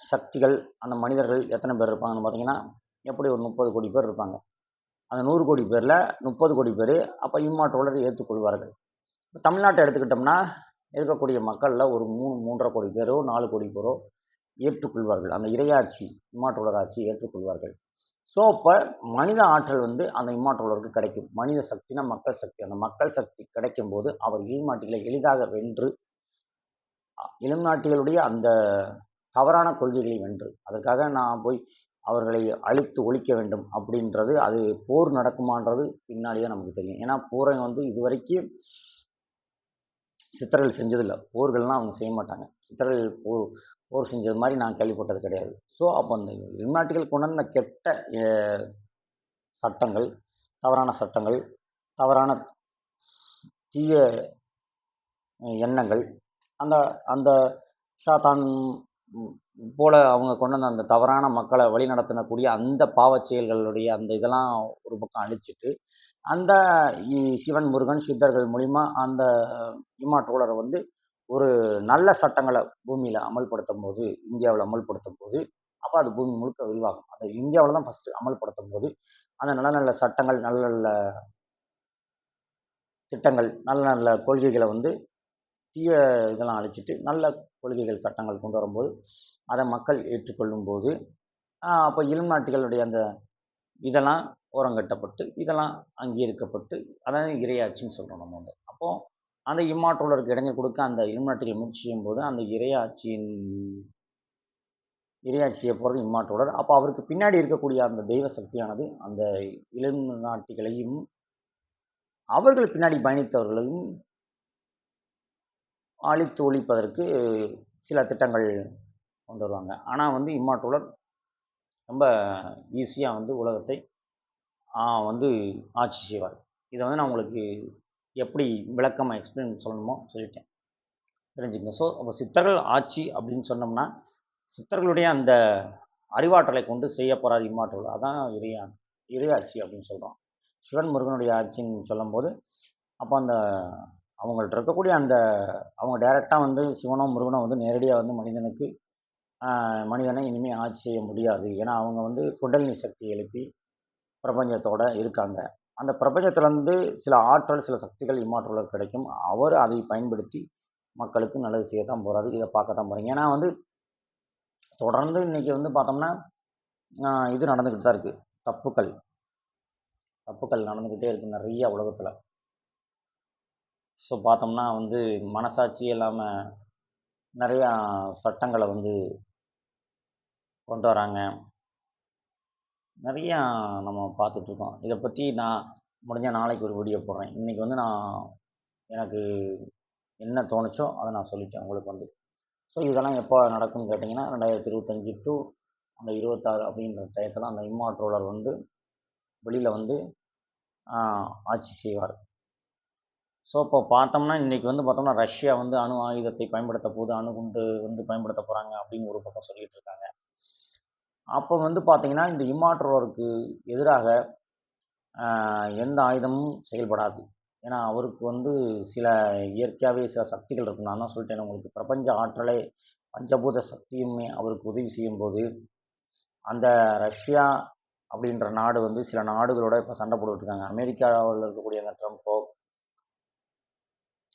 சக்திகள், அந்த மனிதர்கள் எத்தனை பேர் இருப்பாங்கன்னு பார்த்தீங்கன்னா, எப்படி ஒரு 30 கோடி பேர் இருப்பாங்க. அந்த 100 கோடி பேர்ல 30 கோடி பேரு அப்ப இம்மாற்றோலர் ஏத்துக்கொள்வார்கள். இப்ப தமிழ்நாட்ட எடுத்துக்கிட்டோம்னா, இருக்கக்கூடிய மக்கள்ல ஒரு 3, 3 1/2 கோடி பேரோ, 4 கோடி பேரோ ஏற்றுக்கொள்வார்கள். அந்த இறையாட்சி, இம்மாற்றுள்ளர் ஆட்சியை ஏற்றுக்கொள்வார்கள். ஸோ, அப்ப மனித ஆற்றல் வந்து அந்த இம்மாற்றுள்ளருக்கு கிடைக்கும். மனித சக்தினா மக்கள் சக்தி. அந்த மக்கள் சக்தி கிடைக்கும்போது, அவர் இல்மாட்டிகளை எளிதாக வென்று, இலுமினாட்டிகளுடைய அந்த தவறான கொள்கைகளை வென்று, அதற்காக நான் போய் அவர்களை அழித்து ஒழிக்க வேண்டும் அப்படின்றது, அது போர் நடக்குமான்றது பின்னாடி தான் நமக்கு தெரியும். ஏன்னா, போரை வந்து இதுவரைக்கும் சித்தர்கள் செஞ்சதில்ல. போர்கள்லாம் அவங்க செய்ய மாட்டாங்க. சித்தர்கள் போர் செஞ்சது மாரி நான் கேள்விப்பட்டது கிடையாது. ஸோ, அப்ப அந்த வெளிநாட்டுகள் கொண்டு வந்த கெட்ட எ சட்டங்கள், தவறான சட்டங்கள், தவறான தீய எண்ணங்கள், அந்த அந்த சாத்தான் ம் போல அவங்க கொண்டு வந்த அந்த தவறான மக்கள வழிநடத்தக்கூடிய அந்த பாவச் செயல்களுடைய அந்த இதெல்லாம் ஒரு பக்கம் அழிச்சிட்டு, அந்த சிவன், முருகன், சித்தர்கள் மூலியமா அந்த இம்மாற்றுலர வந்து ஒரு நல்ல சட்டங்கள பூமியில அமல்படுத்தும்போது, இந்தியாவுல அமல்படுத்தும்போது, அப்ப அது பூமி முழுக்க விரிவாகும். அது இந்தியாவுல தான் ஃபர்ஸ்ட் அமல்படுத்தும்போது, அந்த நல்ல நல்ல சட்டங்கள், நல்ல நல்ல திட்டங்கள், நல்ல நல்ல கொள்கைகள வந்து தீய இதெல்லாம் அழிச்சிட்டு, நல்ல கொள்கைகள், சட்டங்கள் கொண்டு வரும்போது, அத மக்கள் ஏற்றுக்கொள்ளும்போது, அப்ப இலுமினாட்டிகளுடைய அந்த இதெல்லாம் ஓரங்கட்டப்பட்டு, இதெல்லாம் அங்கீகரிக்கப்பட்டு, அதாவது இறையாட்சின்னு சொல்றோம் நம்ம வந்து. அப்போ அந்த இம்மாற்றுலருக்கு இடைஞ்சல் கொடுக்க அந்த இலுமினாட்டிகள் முயற்சி செய்யும்போது, அந்த இறையாட்சி செய்ய போறது இம்மாற்றுலர். அப்ப அவருக்கு பின்னாடி இருக்கக்கூடிய அந்த தெய்வ சக்தியானது, அந்த இலுமினாட்டிகளையும், அவர்கள் பின்னாடி பயணித்தவர்களையும் அழித்து ஒழிப்பதற்கு சில திட்டங்கள் கொண்டு வருவாங்க. ஆனா வந்து இம்மாற்றுலர் ரொம்ப ஈஸியா வந்து உலகத்தை வந்து ஆட்சி செய்வார். இத வந்து நான் உங்களுக்கு எப்படி விளக்கமா எக்ஸ்பிளைன் சொல்லணுமோ சொல்லிட்டேன். தெரிஞ்சுக்கங்க. ஸோ, அப்ப சித்தர்கள் ஆட்சி அப்படின்னு சொன்னோம்னா, சித்தர்களுடைய அந்த அறிவாற்றலை கொண்டு செய்ய போறார் இம்மாற்றுலர். அதான் இறையாட்சி அப்படின்னு சொல்றோம். சிவன், முருகனுடைய ஆட்சின்னு சொல்லும்போது, அப்ப அந்த அவங்கள்ட்ட இருக்கக்கூடிய அந்த அவங்க டைரக்ட்டா வந்து சிவனோ, முருகனோ வந்து நேரடியா வந்து மனிதனை இனிமே ஆட்சி செய்ய முடியாது. ஏன்னா, அவங்க வந்து குண்டலினி சக்தி எழுப்பி பிரபஞ்சத்தோட இருக்காங்க. அந்த பிரபஞ்சத்திலருந்து சில ஆற்றல், சில சக்திகள் இம்மாற்றுலருக்கு கிடைக்கும். அவர் அதை பயன்படுத்தி மக்களுக்கு நல்லது செய்ய தான் போறாரு. இத பார்க்க தான் போறீங்க. ஏன்னா வந்து தொடர்ந்து இன்னைக்கு வந்து பார்த்தோம்னா, இது நடந்துகிட்டு தான் இருக்கு. தப்புக்கள். தப்புக்கள் நடந்துகிட்டே இருக்கு நெறைய உலகத்துல. ஸோ பார்த்தோம்னா வந்து மனசாட்சியே இல்லாம நெறையா சட்டங்கள வந்து கொண்டு வராங்க. நெறையா நம்ம பார்த்துட்ருக்கோம். இத பத்தி நான் முடிஞ்சா நாளைக்கு ஒரு வீடியோ போடுறேன். இன்னைக்கு வந்து எனக்கு என்ன தோணுச்சோ அத நான் சொல்லிட்டேன் உங்களுக்கு வந்து. ஸோ இதெல்லாம் எப்போ நடக்கும்னு கேட்டிங்கன்னா, 2025 டூ அந்த 26 அப்படின்ற டயத்துல அந்த இம்மாற்றுலர் வந்து வெளியில வந்து ஆ ஆட்சி செய்வார். ஸோ இப்போ பார்த்தோம்னா, இன்னைக்கு வந்து பார்த்தோம்னா, ரஷ்யா வந்து அணு ஆயுதத்தை பயன்படுத்த போது, அணுகுண்டு வந்து பயன்படுத்த போறாங்க அப்படின்னு ஒரு பக்கம் சொல்லிட்டு இருக்காங்க. அப்போ வந்து பார்த்தீங்கன்னா, இந்த இம்மாற்றுலருக்கு எதிராக எந்த ஆயுதமும் செயல்படாது. ஏன்னா, அவருக்கு வந்து சில இயற்கையாவே சில சக்திகள் இருக்கும். நான் தான் சொல்லிட்டேனே உங்களுக்கு. பிரபஞ்ச ஆற்றலே பஞ்சபூத சக்தியுமே அவருக்கு உதவி செய்யும்போது, அந்த ரஷ்யா அப்படின்ற நாடு வந்து சில நாடுகளோட இப்ப சண்டை போட்டுட்டு இருக்காங்க. அமெரிக்காவுல இருக்கக்கூடிய அந்த ட்ரம்போ,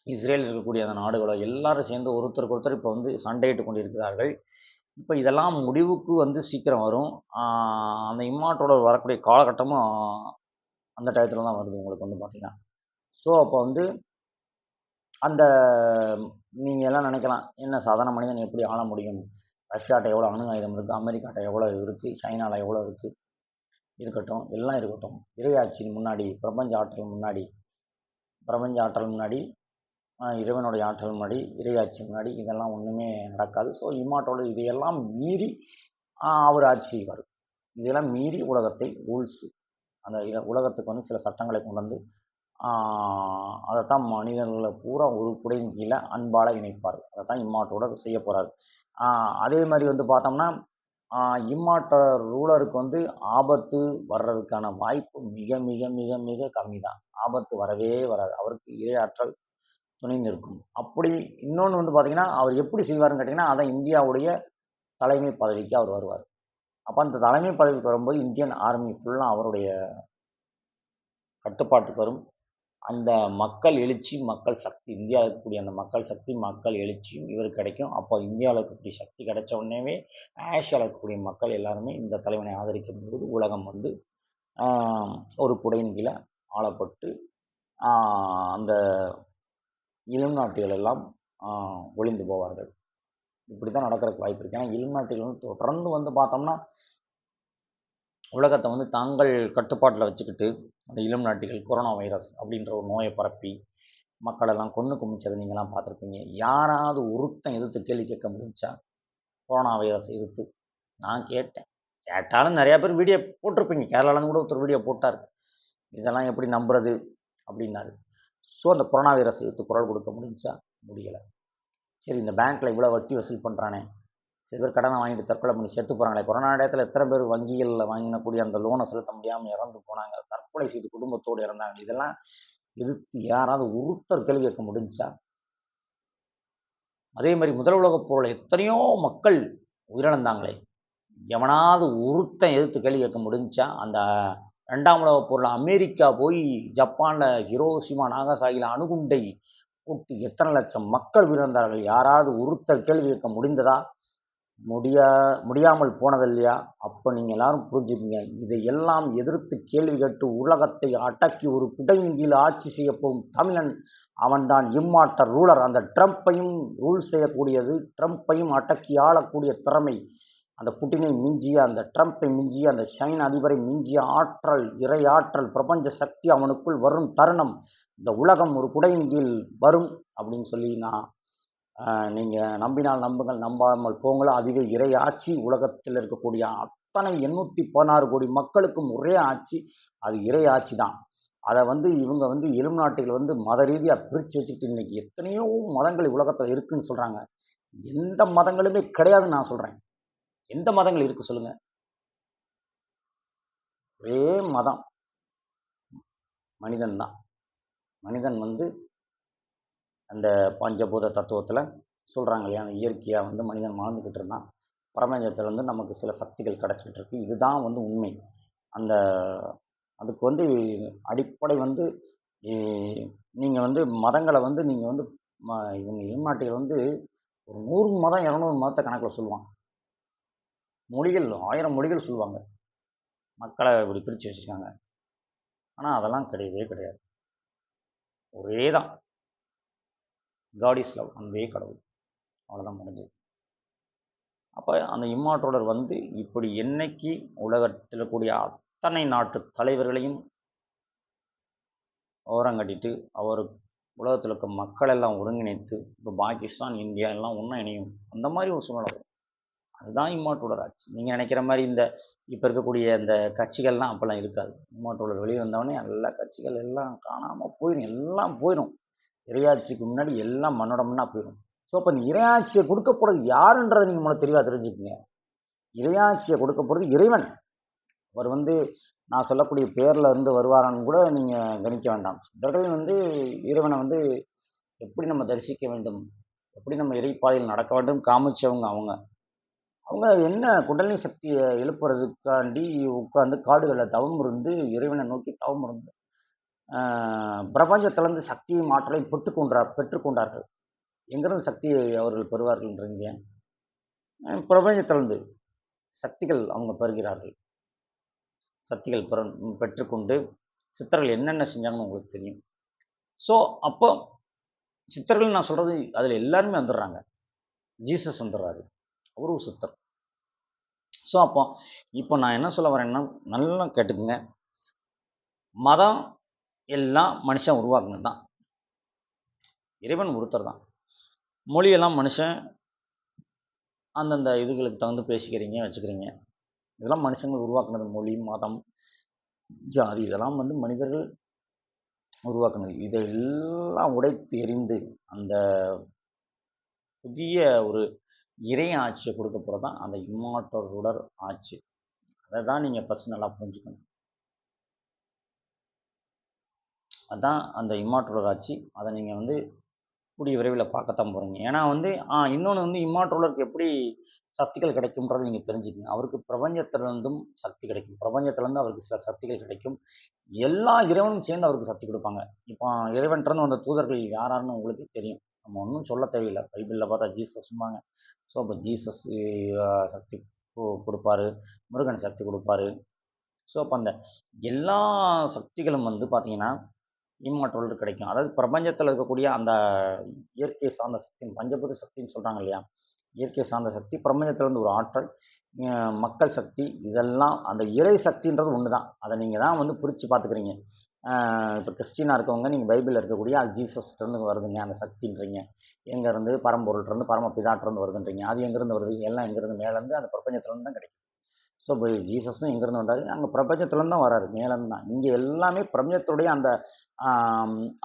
இஸ்ரேல் இருக்கக்கூடிய அந்த நாடுகளோ எல்லாரும் சேர்ந்து ஒருத்தருக்கு ஒருத்தர் இப்ப வந்து சண்டையிட்டுக் கொண்டிருக்கிறார்கள். இப்ப இதெல்லாம் முடிவுக்கு வந்து சீக்கிரம் வரும். அந்த இம்மாற்றோட வரக்கூடிய காலகட்டமும் அந்த டயத்துல தான் வருது உங்களுக்கு வந்து பார்த்தீங்கன்னா. ஸோ, அப்போ வந்து அந்த நீங்க எல்லாம் நினைக்கலாம், என்ன சாதாரண மனிதன் எப்படி ஆள முடியும்? ரஷ்யாட்ட எவ்வளோ அணு ஆயுதம் இருக்கு, அமெரிக்காட்ட எவ்வளோ இருக்கு, சைனால எவ்வளோ இருக்கு. இருக்கட்டும், எல்லாம் இருக்கட்டும். இறையாட்சியின் முன்னாடி, பிரபஞ்ச ஆற்றல் முன்னாடி, இறைவனுடைய ஆற்றல் முன்னாடி, இறையாட்சி முன்னாடி இதெல்லாம் ஒன்றுமே நடக்காது. ஸோ இம்மார்ட்டல் இதையெல்லாம் மீறி அவர் ஆட்சி செய்வார். இதெல்லாம் மீறி உலகத்தை ரூல்ஸ், அந்த உலகத்துக்கு வந்து சில சட்டங்களை கொண்டு வந்து அதைத்தான் மனிதர்களை பூரா ஒரு குடையின் கீழே அன்பால இணைப்பார். அதைத்தான் இம்மார்ட்டோட செய்ய போகிறார். அதே மாதிரி வந்து பார்த்தோம்னா இம்மார்ட்டல் ரூலருக்கு வந்து ஆபத்து வர்றதுக்கான வாய்ப்பு மிக மிக மிக மிக கம்மி தான். ஆபத்து வரவே வராது. அவருக்கு இறையாற்றல் துணை நிற்கும். அப்படி இன்னொன்று வந்து பார்த்தீங்கன்னா அவர் எப்படி செய்வார்னு கேட்டிங்கன்னா, அதான் இந்தியாவுடைய தலைமை பதவிக்கு அவர் வருவார். அப்போ அந்த தலைமை பதவிக்கு வரும்போது இந்தியன் ஆர்மி ஃபுல்லாக அவருடைய கட்டுப்பாட்டுக்கு வரும். அந்த மக்கள் எழுச்சி, மக்கள் சக்தி, இந்தியாவில் இருக்கக்கூடிய அந்த மக்கள் சக்தி, மக்கள் எழுச்சியும் இவருக்கு கிடைக்கும். அப்போ இந்தியாவில் இருக்கக்கூடிய சக்தி கிடைச்ச உடனேவே ஆசியாவில் இருக்கக்கூடிய மக்கள் எல்லாருமே இந்த தலைவனை ஆதரிக்கும் போது உலகம் வந்து ஒரு குடையின் கீழே ஆளப்பட்டு அந்த இளம் நாட்டுகள் எல்லாம் ஒளிந்து போவார்கள். இப்படி தான் நடக்கிறதுக்கு வாய்ப்பு இருக்குது. ஏன்னா இளம் நாட்டுகள் வந்து தொடர்ந்து வந்து பார்த்தோம்னா உலகத்தை வந்து தாங்கள் கட்டுப்பாட்டில் வச்சுக்கிட்டு அந்த இளம் நாட்டுகள் கொரோனா வைரஸ் அப்படின்ற ஒரு நோயை பரப்பி மக்களெல்லாம் கொன்று குமிச்சதை நீங்கள்லாம் பார்த்துருப்பீங்க. யாராவது ஒருத்தன் எதிர்த்து கேள்வி கேட்க முடிஞ்சா கொரோனா வைரஸ் எதிர்த்து? நான் கேட்டாலும் நிறையா பேர் வீடியோ போட்டிருப்பீங்க. கேரளாலேருந்து கூட ஒருத்தர் வீடியோ போட்டார், இதெல்லாம் எப்படி நம்புறது அப்படின்னாரு. ஸோ அந்த கொரோனா வைரஸ் எதிர்த்து குரல் கொடுக்க முடிஞ்சா? முடியலை. சரி, இந்த பேங்க்கில் இவ்வளோ வட்டி வசூல் பண்ணுறானே, சில பேர் கடனை வாங்கிட்டு தற்கொலை பண்ணி செத்து போகிறாங்களே, கொரோனா நேரத்தில் எத்தனை பேர் வங்கிகளில் வாங்கினக்கூடிய அந்த லோனை செலுத்த முடியாமல் இறந்து போனாங்க, தற்கொலை செய்து குடும்பத்தோடு இறந்தாங்க. இதெல்லாம் எதிர்த்து யாராவது ஒருத்தர் கேள்வி கேட்க முடிஞ்சா? அதே மாதிரி முதல் உலகப் போரில் எத்தனையோ மக்கள் உயிரிழந்தாங்களே, எவனாவது ஒருத்தன் எதிர்த்து கேள்வி கேட்க முடிஞ்சா? அந்த 2ஆம் உலகப் போரில் அமெரிக்கா போய் ஜப்பானில் ஹிரோஷிமா நாகசாகியில் அணுகுண்டை போட்டு எத்தனை லட்சம் மக்கள் உயிரிழந்தார்கள்? யாராவது ஒருத்தர் கேள்வி கேட்க முடிந்ததா? முடியாமல் போனது இல்லையா? அப்போ நீங்கள் எல்லாரும் புரிஞ்சுக்கங்க, இதையெல்லாம் எதிர்த்து கேள்வி கேட்டு உலகத்தை அடக்கி ஒரு குடையின் கீழ் ஆட்சி செய்ய போகும் தமிழன், அவன்தான் இம்மார்ட்டல் ரூலர். அந்த ட்ரம்ப்பையும் ரூல் செய்யக்கூடியது, ட்ரம்ப்பையும் அடக்கி ஆளக்கூடிய திறமை, அந்த புட்டினை மிஞ்சிய, அந்த ட்ரம்ப்பை மிஞ்சிய, அந்த சைனா அதிபரை மிஞ்சிய ஆற்றல், இறை ஆற்றல், பிரபஞ்ச சக்தி அவனுக்குள் வரும் தருணம் இந்த உலகம் ஒரு குடையின் கீழ் வரும் அப்படின்னு சொல்லி நீங்கள் நம்பினால் நம்புங்கள், நம்பாமல் போங்களோ. அதுவே இறை ஆட்சி. உலகத்தில் இருக்கக்கூடிய அத்தனை 816 கோடி மக்களுக்கும் ஒரே ஆட்சி, அது இறை ஆட்சி தான். அதை வந்து இவங்க வந்து எலும் நாட்டுகள் வந்து மத ரீதியாக பிரித்து வச்சுக்கிட்டு இன்னைக்கு எத்தனையோ மதங்கள் உலகத்தில் இருக்குன்னு சொல்கிறாங்க. எந்த மதங்களுமே கிடையாதுன்னு நான் சொல்கிறேன். எந்த மதங்கள் இருக்கு சொல்லுங்க? ஒரே மதம், மனிதன் தான். மனிதன் வந்து அந்த பஞ்சபூத தத்துவத்தில் சொல்கிறாங்க இல்லையா, அந்த இயற்கையாக வந்து மனிதன் வாழ்ந்துக்கிட்டு இருந்தான். பிரபஞ்சத்தில் வந்து நமக்கு சில சக்திகள் கிடச்சிக்கிட்டு இருக்கு. இதுதான் வந்து உண்மை. அந்த அதுக்கு வந்து அடிப்படை வந்து நீங்கள் வந்து மதங்களை வந்து நீங்கள் வந்து இவங்க இளநாட்டிகள் வந்து ஒரு 100 மதம் 200 மதத்தை கணக்கில் சொல்லுவாங்க. மொழிகள் 1000 மொழிகள் சொல்லுவாங்க. மக்களை இப்படி பிரித்து வச்சுருக்காங்க. ஆனால் அதெல்லாம் கிடையவே கிடையாது. ஒரே தான், காட் இஸ் லவ், அன்பே கடவுள். அவ்வளோதான் முடிஞ்சது. அப்போ அந்த இம்மார்ட்டல் வந்து இப்படி என்னைக்கு உலகத்தில் கூடிய அத்தனை நாட்டு தலைவர்களையும் ஓரங்கட்டிட்டு அவர் உலகத்தில் இருக்க மக்கள் எல்லாம் ஒருங்கிணைத்து இப்போ பாகிஸ்தான், இந்தியா எல்லாம் ஒன்றா இணையும், அந்த மாதிரி ஒரு சூழ்நிலை வரும். அதுதான் இம்மார்ட்டல் ஆட்சி. நீங்கள் நினைக்கிற மாதிரி இந்த இப்போ இருக்கக்கூடிய இந்த கட்சிகள்லாம் அப்போல்லாம் இருக்காது. இம்மார்ட்டல் வெளியே வந்தவொடனே எல்லா கட்சிகள் எல்லாம் காணாமல் போயிடும், எல்லாம் போயிடும். இறையாட்சிக்கு முன்னாடி எல்லாம் மண்ணோட மண்ணாக போயிடும். ஸோ அப்போ இந்த இறையாட்சியை கொடுக்க போகிறது யாருன்றதை நீங்கள் முதல்ல தெளிவாக தெரிஞ்சுக்கங்க. இறையாட்சியை கொடுக்க போகிறது இறைவன். அவர் வந்து நான் சொல்லக்கூடிய பேரில் இருந்து வருவாரான்னு கூட நீங்கள் கணிக்க வேண்டாம். சித்தர்கள் வந்து இறைவனை வந்து எப்படி நம்ம தரிசிக்க வேண்டும், எப்படி நம்ம இறைப்பாதையில் நடக்க வேண்டும் காமிச்சவங்க. அவங்க அவங்க என்ன குண்டலினி சக்தியை எழுப்புறதுக்காண்டி உட்காந்து காடுகளில் தவம் இருந்து இறைவனை நோக்கி தவம் இருந்து பிரபஞ்சத்திலிருந்து சக்தியும் ஆற்றலையும் பெற்றுக்கொண்டார்கள். எங்கிருந்து சக்தியை அவர்கள் பெறுவார்கள்ன்றீங்க? பிரபஞ்சத்திலிருந்து சக்திகள் அவங்க பெறுகிறார்கள். சக்திகள் பெற்றுக்கொண்டு சித்தர்கள் என்னென்ன செஞ்சாங்கன்னு உங்களுக்கு தெரியும். ஸோ அப்போ சித்தர்கள் நான் சொல்கிறது அதில் எல்லாருமே வந்துடுறாங்க. ஜீசஸ் வந்துடுறாரு, அவரும் சித்தர். ஸோ அப்போ இப்போ நான் என்ன சொல்ல வரேன்னா, நல்லா கேட்டுக்குங்க. மதம் எல்லாம் மனுஷன் உருவாக்குனது தான். இறைவன் ஒருத்தர் தான். மொழியெல்லாம் மனுஷன் அந்தந்த இதுகளுக்கு தகுந்து பேசிக்கிறீங்க, வச்சுக்கிறீங்க. இதெல்லாம் மனுஷங்கள் உருவாக்குனது. மொழி, மதம், ஜாதி இதெல்லாம் மனிதர்கள் உருவாக்குனது. இதெல்லாம் உடைத்து எறிந்து அந்த புதிய ஒரு இறை ஆட்சியை கொடுக்க போகிறது தான் அந்த இம்மார்டல் ரூலர் ஆட்சி. அதை தான் நீங்கள் ஃபஸ்ட் நல்லா புரிஞ்சுக்கணும். அதுதான் அந்த இம்மார்டல் ஆட்சி. அதை நீங்கள் கூடிய விரைவில் பார்க்கத்தான் போகிறீங்க. ஏன்னா இன்னொன்று இம்மார்டலருக்கு எப்படி சக்திகள் கிடைக்கும்ன்றதை நீங்கள் தெரிஞ்சுக்கங்க. அவருக்கு பிரபஞ்சத்திலிருந்தும் சக்தி கிடைக்கும். பிரபஞ்சத்திலேருந்து அவருக்கு சில சக்திகள் கிடைக்கும். எல்லா இறைவனும் சேர்ந்து அவருக்கு சக்தி கொடுப்பாங்க. இப்போ இறைவன்கிட்ட வந்த தூதர்கள் யாராருன்னு உங்களுக்கு தெரியும். நம்ம ஒன்றும் சொல்ல தேவையில்லை. பைபிளில் பார்த்தா ஜீசஸ்ம்பாங்க. ஸோ அப்போ ஜீசஸ் சக்தி கொடுப்பாரு, முருகன் சக்தி கொடுப்பாரு. ஸோ அப்போ அந்த எல்லா சக்திகளும் பார்த்தீங்கன்னா இம்மார்டல் கிடைக்கும். அதாவது பிரபஞ்சத்தில் இருக்கக்கூடிய அந்த இயற்கை சார்ந்த சக்தி, பஞ்சபூத சக்தின்னு சொல்கிறாங்க இல்லையா, இயற்கை சார்ந்த சக்தி, பிரபஞ்சத்திலேருந்து ஒரு ஆற்றல், மக்கள் சக்தி, இதெல்லாம் அந்த இறை சக்தின்றது ஒன்று தான். அதை நீங்கள் தான் பிரித்து பார்த்துக்கிறீங்க. இப்போ கிறிஸ்டினாக இருக்கவங்க நீங்கள் பைபிளில் இருக்கக்கூடிய அது ஜீசஸ்லேருந்து வருதுங்க அந்த சக்தின்றீங்க. எங்கேருந்து பரம்பொருள்லேருந்து பரமபிதாட்டிலேருந்து வருதுன்றீங்க. அது எங்கேருந்து வருது? எல்லாம் எங்கேருந்து மேலேருந்து அந்த பிரபஞ்சத்துலேருந்து தான் கிடைக்கும். ஸோ இப்போ ஜீசஸும் எங்கேருந்து வந்தார்? அங்கே பிரபஞ்சத்துலேருந்து தான் வராரு, மேலேருந்து தான். இங்கே எல்லாமே பிரபஞ்சத்துடைய அந்த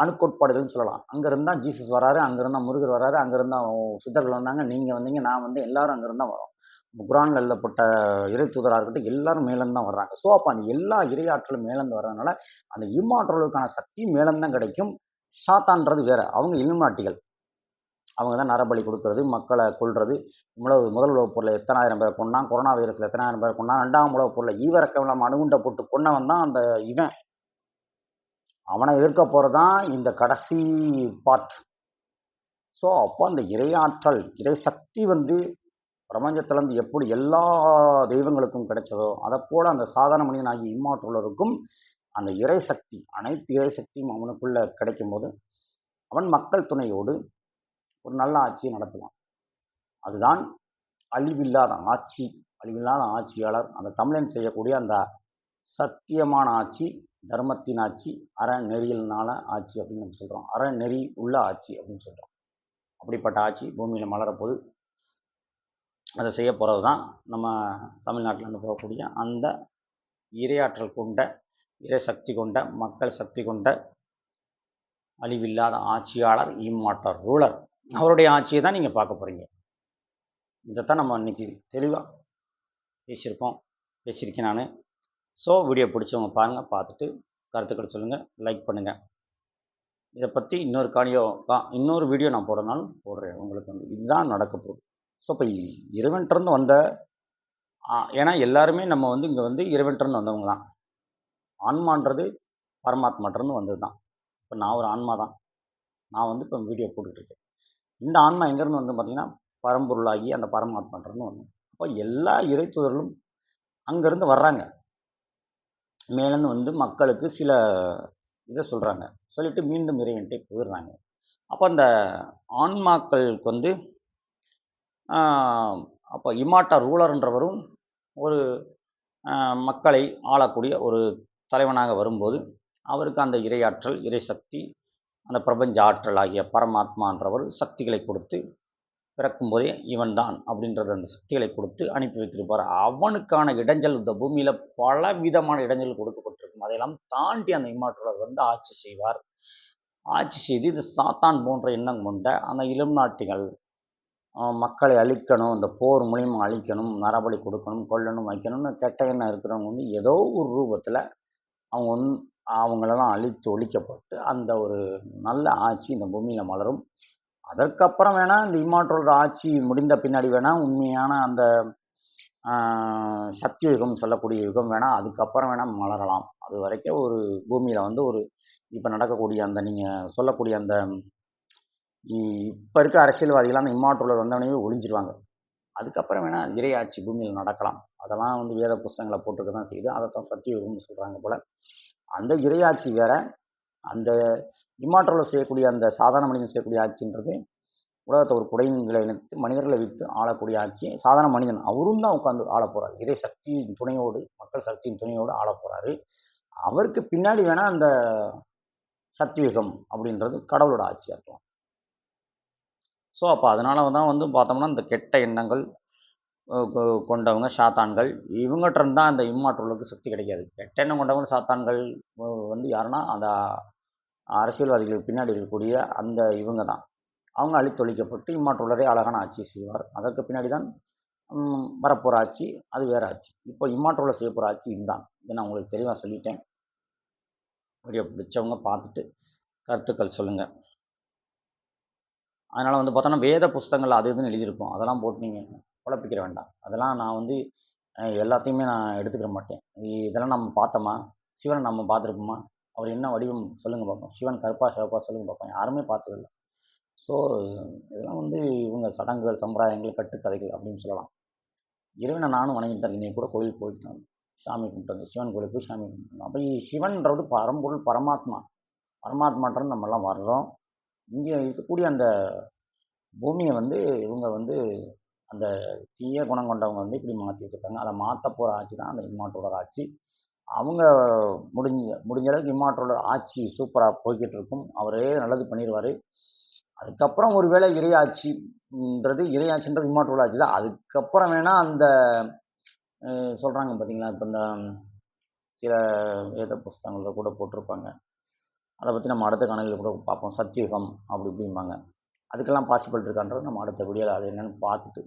அணுக்கோட்பாடுகள்னு சொல்லலாம். அங்கேருந்து தான் ஜீசஸ் வராரு, அங்கேருந்து தான் முருகர் வராரு, அங்கேருந்து தான் சித்தர்கள் வந்தாங்க, நீங்கள் வந்தீங்க, நான் எல்லாரும் அங்கேருந்து தான் வரோம். குரானில் எழுதப்பட்ட இறை தூதராக இருக்கட்டும், எல்லாரும் மேலேருந்து தான் வர்றாங்க. ஸோ அப்போ அந்த எல்லா இறையாற்றலும் மேலேருந்து வர்றதுனால அந்த இம்மாற்றலுக்கான சக்தி மேலேருந்து தான் கிடைக்கும். சாத்தான்றது வேற, அவங்க இலுமினாட்டிகள். அவங்க தான் நரபலி கொடுக்கறது, மக்களை கொல்றது. முதல் உலகப் போரில் எத்தனாயிரம் பேரை கொன்னான், கொரோனா வைரஸில் எத்தனாயிரம் பேரை கொன்னான், 2ஆம் உலகப் போரில் ஈவிரக்கம் இல்லாமல் அணுகுண்டை போட்டு கொன்னவன் தான் அந்த இவன். அவனை எதிர்க்க போகிறதான் இந்த கடைசி பார்ட். ஸோ அப்போ அந்த இறையாற்றல், இறை சக்தி பிரபஞ்சத்திலேருந்து எப்படி எல்லா தெய்வங்களுக்கும் கிடைச்சதோ அதை போல அந்த சாதாரண மனிதனாகிய இம்மாற்றுள்ளருக்கும் அந்த இறை சக்தி, அனைத்து இறை சக்தியும் அவனுக்குள்ள கிடைக்கும் போது அவன் மக்கள் துணையோடு ஒரு நல்ல ஆட்சியை நடத்துவான். அதுதான் அழிவில்லாத ஆட்சி, அழிவில்லாத ஆட்சியாளர். அந்த தமிழன் செய்யக்கூடிய அந்த சத்தியமான ஆட்சி, தர்மத்தின் ஆட்சி, அறநெறியினால ஆட்சி அப்படின்னு நம்ம சொல்கிறோம். அறநெறி உள்ள ஆட்சி அப்படின்னு சொல்கிறோம். அப்படிப்பட்ட ஆட்சி பூமியில் மலரப்போது. அதை செய்ய போகிறது தான் நம்ம தமிழ்நாட்டிலேருந்து போகக்கூடிய அந்த இறையாற்றல் கொண்ட, இறை சக்தி கொண்ட, மக்கள் சக்தி கொண்ட அழிவில்லாத ஆட்சியாளர், இம்மார்டல் ரூலர். அவருடைய ஆட்சியை தான் நீங்கள் பார்க்க போகிறீங்க. இதைத்தான் நம்ம இன்னைக்கு தெளிவாக பேசியிருக்கேன் நான். ஸோ வீடியோ பிடிச்சவங்க பாருங்கள், பார்த்துட்டு கருத்துக்கள் சொல்லுங்கள், லைக் பண்ணுங்கள். இதை பற்றி இன்னொரு வீடியோ நான் போடுறதுனாலும் போடுறேன். உங்களுக்கு இதுதான் நடக்க போகுது. ஸோ இப்போ இறைவன்கிட்டருந்து வந்த, ஏன்னா எல்லாருமே நம்ம இங்கே இறைவன்கிட்டருந்து வந்தவங்க தான். ஆன்மான்றது பரமாத்மாட்டிருந்து வந்தது தான். இப்போ நான் ஒரு ஆன்மா தான். நான் இப்போ வீடியோ போட்டுக்கிட்டு இந்த ஆன்மா எங்கேருந்து பார்த்தீங்கன்னா பரம்பொருளாகி அந்த பரமாத்மாட்டிருந்து வந்தோம். அப்போ எல்லா இறை தூதர்களும் அங்கேருந்து வர்றாங்க. மேலேருந்து மக்களுக்கு சில இதை சொல்கிறாங்க, சொல்லிவிட்டு மீண்டும் இறைவன்ட்டே போயிடுறாங்க. அப்போ அந்த ஆன்மாக்களுக்கு அப்போ இம்மார்டல் ரூலர்ன்றவரும் ஒரு மக்களை ஆளக்கூடிய ஒரு தலைவனாக வரும்போது அவருக்கு அந்த இறையாற்றல், இறை சக்தி, அந்த பிரபஞ்ச ஆற்றல் ஆகிய பரமாத்மான்றவர் சக்திகளை கொடுத்து பிறக்கும்போதே இவன் தான் அப்படின்றது அந்த சக்திகளை கொடுத்து அனுப்பி வைத்திருப்பார். அவனுக்கான இடைஞ்சல் இந்த பூமியில் பல விதமான இடைஞ்சல் கொடுக்கப்பட்டிருக்கும். அதையெல்லாம் தாண்டி அந்த இம்மாற்றலர் ஆட்சி செய்வார். ஆட்சி செய்து இது சாத்தான் போன்ற எண்ணம் கொண்ட அந்த இலுமினாட்டிகள் மக்களை அழிக்கணும், இந்த போர் மூலியமாக அழிக்கணும், நரபலி கொடுக்கணும், கொல்லணும், வைக்கணும்னு கெட்ட எண்ணம் இருக்கிறவங்க ஏதோ ஒரு ரூபத்தில் அவங்களெல்லாம் அழித்து ஒழிக்கப்பட்டு அந்த ஒரு நல்ல ஆட்சி இந்த பூமியில் மலரும். அதற்கப்புறம் வேணால் இந்த இம்மாற்றலோட ஆட்சி முடிந்த பின்னாடி வேணால் உண்மையான அந்த சக்தி யுகம் சொல்லக்கூடிய யுகம் வேணால் அதுக்கப்புறம் வேணால் மலரலாம். அது வரைக்கும் ஒரு பூமியில் ஒரு இப்போ நடக்கக்கூடிய அந்த நீங்கள் சொல்லக்கூடிய அந்த இப்போ இருக்க அரசியல்வாதிகளாம் அந்த இம்மாற்றலர் வந்தவனே ஒழிஞ்சிருவாங்க. அதுக்கப்புறம் வேணால் இறையாட்சி பூமியில் நடக்கலாம். அதெல்லாம் வேத புஸ்தகங்களை போட்டுக்க தான் செய்யுது. அதைத்தான் சத்தியுகம்னு சொல்கிறாங்க போல். அந்த இறையாட்சி வேற, அந்த இம்மாற்றலர் செய்யக்கூடிய அந்த சாதாரண மனிதன் செய்யக்கூடிய ஆட்சின்றது உலகத்தை ஒரு குடைகளை இணைத்து மனிதர்களை வைத்து ஆளக்கூடிய ஆட்சி சாதாரண மனிதன் அவரும் தான் உட்காந்து ஆளப் போறாரு. இறை சக்தியின் துணையோடு, மக்கள் சக்தியின் துணையோடு ஆளப் போறாரு. அவருக்கு பின்னாடி வேணா அந்த சத்தியுகம் அப்படின்றது கடவுளோட ஆட்சியா இருக்கலாம். ஸோ அப்போ அதனால தான் வந்து பார்த்தோம்னா இந்த கெட்ட எண்ணங்கள் கொண்டவங்க சாத்தான்கள் இவங்ககிட்ட இருந்து தான் அந்த இம்மாற்றலுக்கு சக்தி கிடைக்காது. கெட்ட எண்ணம் கொண்டவங்க சாத்தான்கள் வந்து யாருன்னா அந்த அரசியல்வாதிகளுக்கு பின்னாடி இருக்கக்கூடிய அந்த இவங்க தான். அவங்க அழித்தொழிக்கப்பட்டு இம்மாற்றுள்ளரே அழகான ஆட்சி செய்வார். அதற்கு பின்னாடி தான் வரப்போகிற ஆட்சி அது வேற ஆட்சி. இப்போ இம்மாற்றுள்ள செய்ய போகிற ஆட்சி இதுதான். இதை நான் உங்களுக்கு தெளிவாக சொல்லிட்டேன். வீடியோ பிடிச்சவங்க பார்த்துட்டு கருத்துக்கள் சொல்லுங்கள். அதனால் வந்து பார்த்தோன்னா வேத புஸ்தகங்கள் அது இதுன்னு எழுதியிருக்கும். அதெல்லாம் போட்டு நீங்கள் குழப்பிக்கிற வேண்டாம். அதெல்லாம் நான் வந்து எல்லாத்தையுமே நான் எடுத்துக்கிற மாட்டேன். இதெல்லாம் நம்ம பார்த்தோமா? சிவனை நம்ம பார்த்துருப்போமா? அவர் என்ன வடிவம் சொல்லுங்கள் பார்ப்போம். சிவன் கருப்பா சிவப்பா சொல்லுங்கள் பார்ப்போம். யாருமே பார்த்ததில்ல. ஸோ இதெல்லாம் வந்து இவங்க சடங்குகள், சம்பிரதாயங்கள், கட்டுக்கதைகள் அப்படின்னு சொல்லலாம். இறைவனை நானும் வணங்கிட்டு தான் இருக்கேன். கூட கோயிலுக்கு போயிட்டு தான் சாமி கும்பிட்டு வந்தேன். சிவன் கோயிலுக்கு போய் சாமி கும்பிட்டு அப்போ சிவன்றது பரம்பொருள், பரமாத்மா. பரமாத்மான்றது நம்மெல்லாம் வர்றோம். இங்கே இருக்கக்கூடிய அந்த பூமியை வந்து இவங்க வந்து அந்த தீய குணம் கொண்டவங்க வந்து இப்படி மாற்றி வச்சுருக்காங்க. அதை மாற்ற போகிற ஆட்சி தான் அந்த இம்மாற்றோட ஆட்சி. அவங்க முடிஞ்ச அளவுக்கு இம்மாற்றோட ஆட்சி சூப்பராக போய்கிட்டு இருக்கும். அவரே நல்லது பண்ணிடுவார். அதுக்கப்புறம் ஒருவேளை இறையாட்சின்றது இம்மாற்றோட ஆட்சி தான். அதுக்கப்புறம் வேணால் அந்த சொல்கிறாங்க பார்த்தீங்களா, இப்போ இந்த சில வேத புஸ்தகங்களில் கூட போட்டிருப்பாங்க. அதை பற்றி நம்ம அடுத்த காணொலியில் கூட பார்ப்போம். சத்தியுகம் அப்படி இப்படிம்பாங்க. அதுக்கெல்லாம் பாசிபிள் இருக்கான்றது நம்ம அடுத்த வீடியோவில் அது என்னென்னு பார்த்துட்டு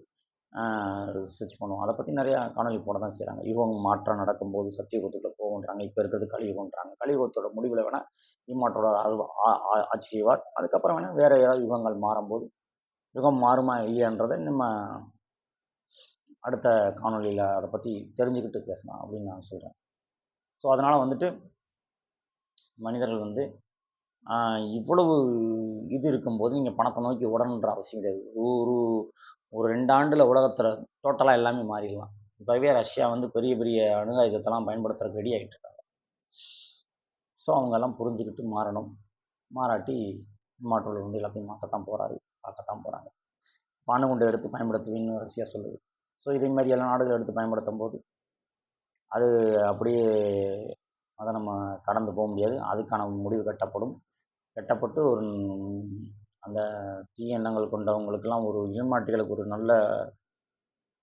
ரிசர்ச் பண்ணுவோம். அதை பற்றி நிறையா காணொலி போட தான் செய்கிறாங்க. யுகம் மாற்றம் நடக்கும்போது சத்தியுகத்துக்குள்ள போகுன்றாங்க. இப்போ இருக்கிறது கலியுகன்றாங்க. கலியுகத்தோட முடிவில் வேணால் இம்மாற்றோட ஆட்சி செய்வார். அதுக்கப்புறம் வேணால் வேறு ஏதாவது யுகங்கள் மாறும்போது யுகம் மாறுமா இல்லையான்றதை நம்ம அடுத்த காணொலியில் அதை பற்றி தெரிஞ்சுக்கிட்டு பேசலாம் அப்படின்னு நான் சொல்கிறேன். ஸோ அதனால் வந்துட்டு மனிதர்கள் வந்து இவ்வளவு இது இருக்கும்போது நீங்கள் பணத்தை நோக்கி ஓடணுன்ற அவசியம் கிடையாது. ஒரு 2 ஆண்டில் உலகத்தில் டோட்டலாக எல்லாமே மாறிடலாம். இப்போவே ரஷ்யா வந்து பெரிய பெரிய அணு ஆயுதத்தெல்லாம் பயன்படுத்துறதுக்கு ரெடி ஆகிட்டு இருக்காங்க. ஸோ அவங்கெல்லாம் புரிஞ்சுக்கிட்டு மாறணும். மாறாட்டி மாற்றோடு வந்து எல்லாத்தையும் மாற்றத்தான் போகிறாரு, பார்க்கத்தான் போகிறாங்க. அணுகுண்டை எடுத்து பயன்படுத்துவீன்னு ரஷ்யா சொல்லுது. ஸோ இதே மாதிரி எல்லா நாடுகள் எடுத்து பயன்படுத்தும் போது அது அப்படியே அதை நம்ம கடந்து போக முடியாது. அதுக்கான முடிவு கட்டப்பட்டு ஒரு அந்த தீய எண்ணங்கள் கொண்டவங்களுக்கெல்லாம் ஒரு இனமாட்டிகளுக்கு ஒரு நல்ல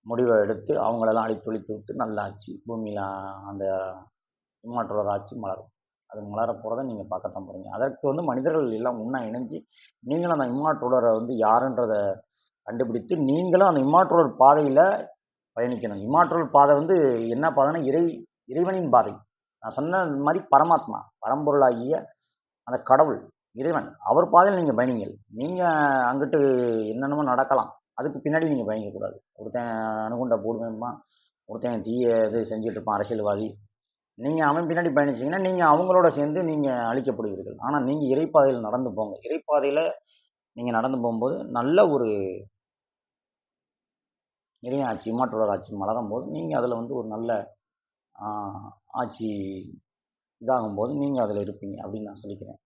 முடிவை எடுத்து அவங்களெல்லாம் அழித்தொழித்து விட்டு நல்ல ஆட்சி பூமியில் அந்த இம்மாற்றோட ஆட்சி மலரும். அது மலர போகிறத நீங்கள் பார்க்கத்தான் போகிறீங்க. அதற்கு வந்து மனிதர்கள் எல்லாம் ஒன்றா இணைஞ்சு நீங்களும் அந்த இம்மாற்றோடரை வந்து யாருன்றதை கண்டுபிடித்து நீங்களும் அந்த இம்மாற்றோடர் பாதையில் பயணிக்கணும். இம்மாற்றோடர் பாதை வந்து என்ன பாதைன்னா இறைவனின் பாதை. நான் சொன்ன மாதிரி பரமாத்மா, பரம்பொருளாகிய அந்த கடவுள், இறைவன், அவர் பாதையில் நீங்கள் பயணிங்கள். நீங்கள் அங்கிட்டு என்னென்னமோ நடக்கலாம், அதுக்கு பின்னாடி நீங்கள் பயணிக்கக்கூடாது. ஒருத்தன் அணுகுண்டை போடுவேன்மா, ஒருத்தன் தீய இது செஞ்சுட்டு இருப்பான் அரசியல்வாதி. நீங்கள் அவன் பின்னாடி பயணிச்சிங்கன்னா நீங்கள் அவங்களோட சேர்ந்து நீங்கள் அழிக்கப்படுவீர்கள். ஆனால் நீங்கள் இறைப்பாதையில் நடந்து போங்க. இறைப்பாதையில் நீங்கள் நடந்து போகும்போது நல்ல ஒரு இறை ஆட்சி, இம்மாற்றோட ஆட்சி மலரும் போது நீங்கள் அதில் வந்து ஒரு நல்ல ஆட்சி இதாகும்போது நீங்கள் அதில் இருப்பீங்க அப்படின்னு நான் சொல்லிக்கிறேன்.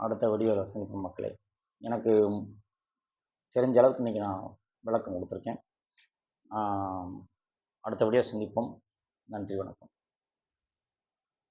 அடுத்த வீடியோவில் சந்திப்போம் மக்களே. எனக்கு தெரிஞ்ச அளவுக்கு இன்றைக்கி நான் விளக்கம் கொடுத்துருக்கேன். அடுத்த வீடியோ சந்திப்போம். நன்றி, வணக்கம்.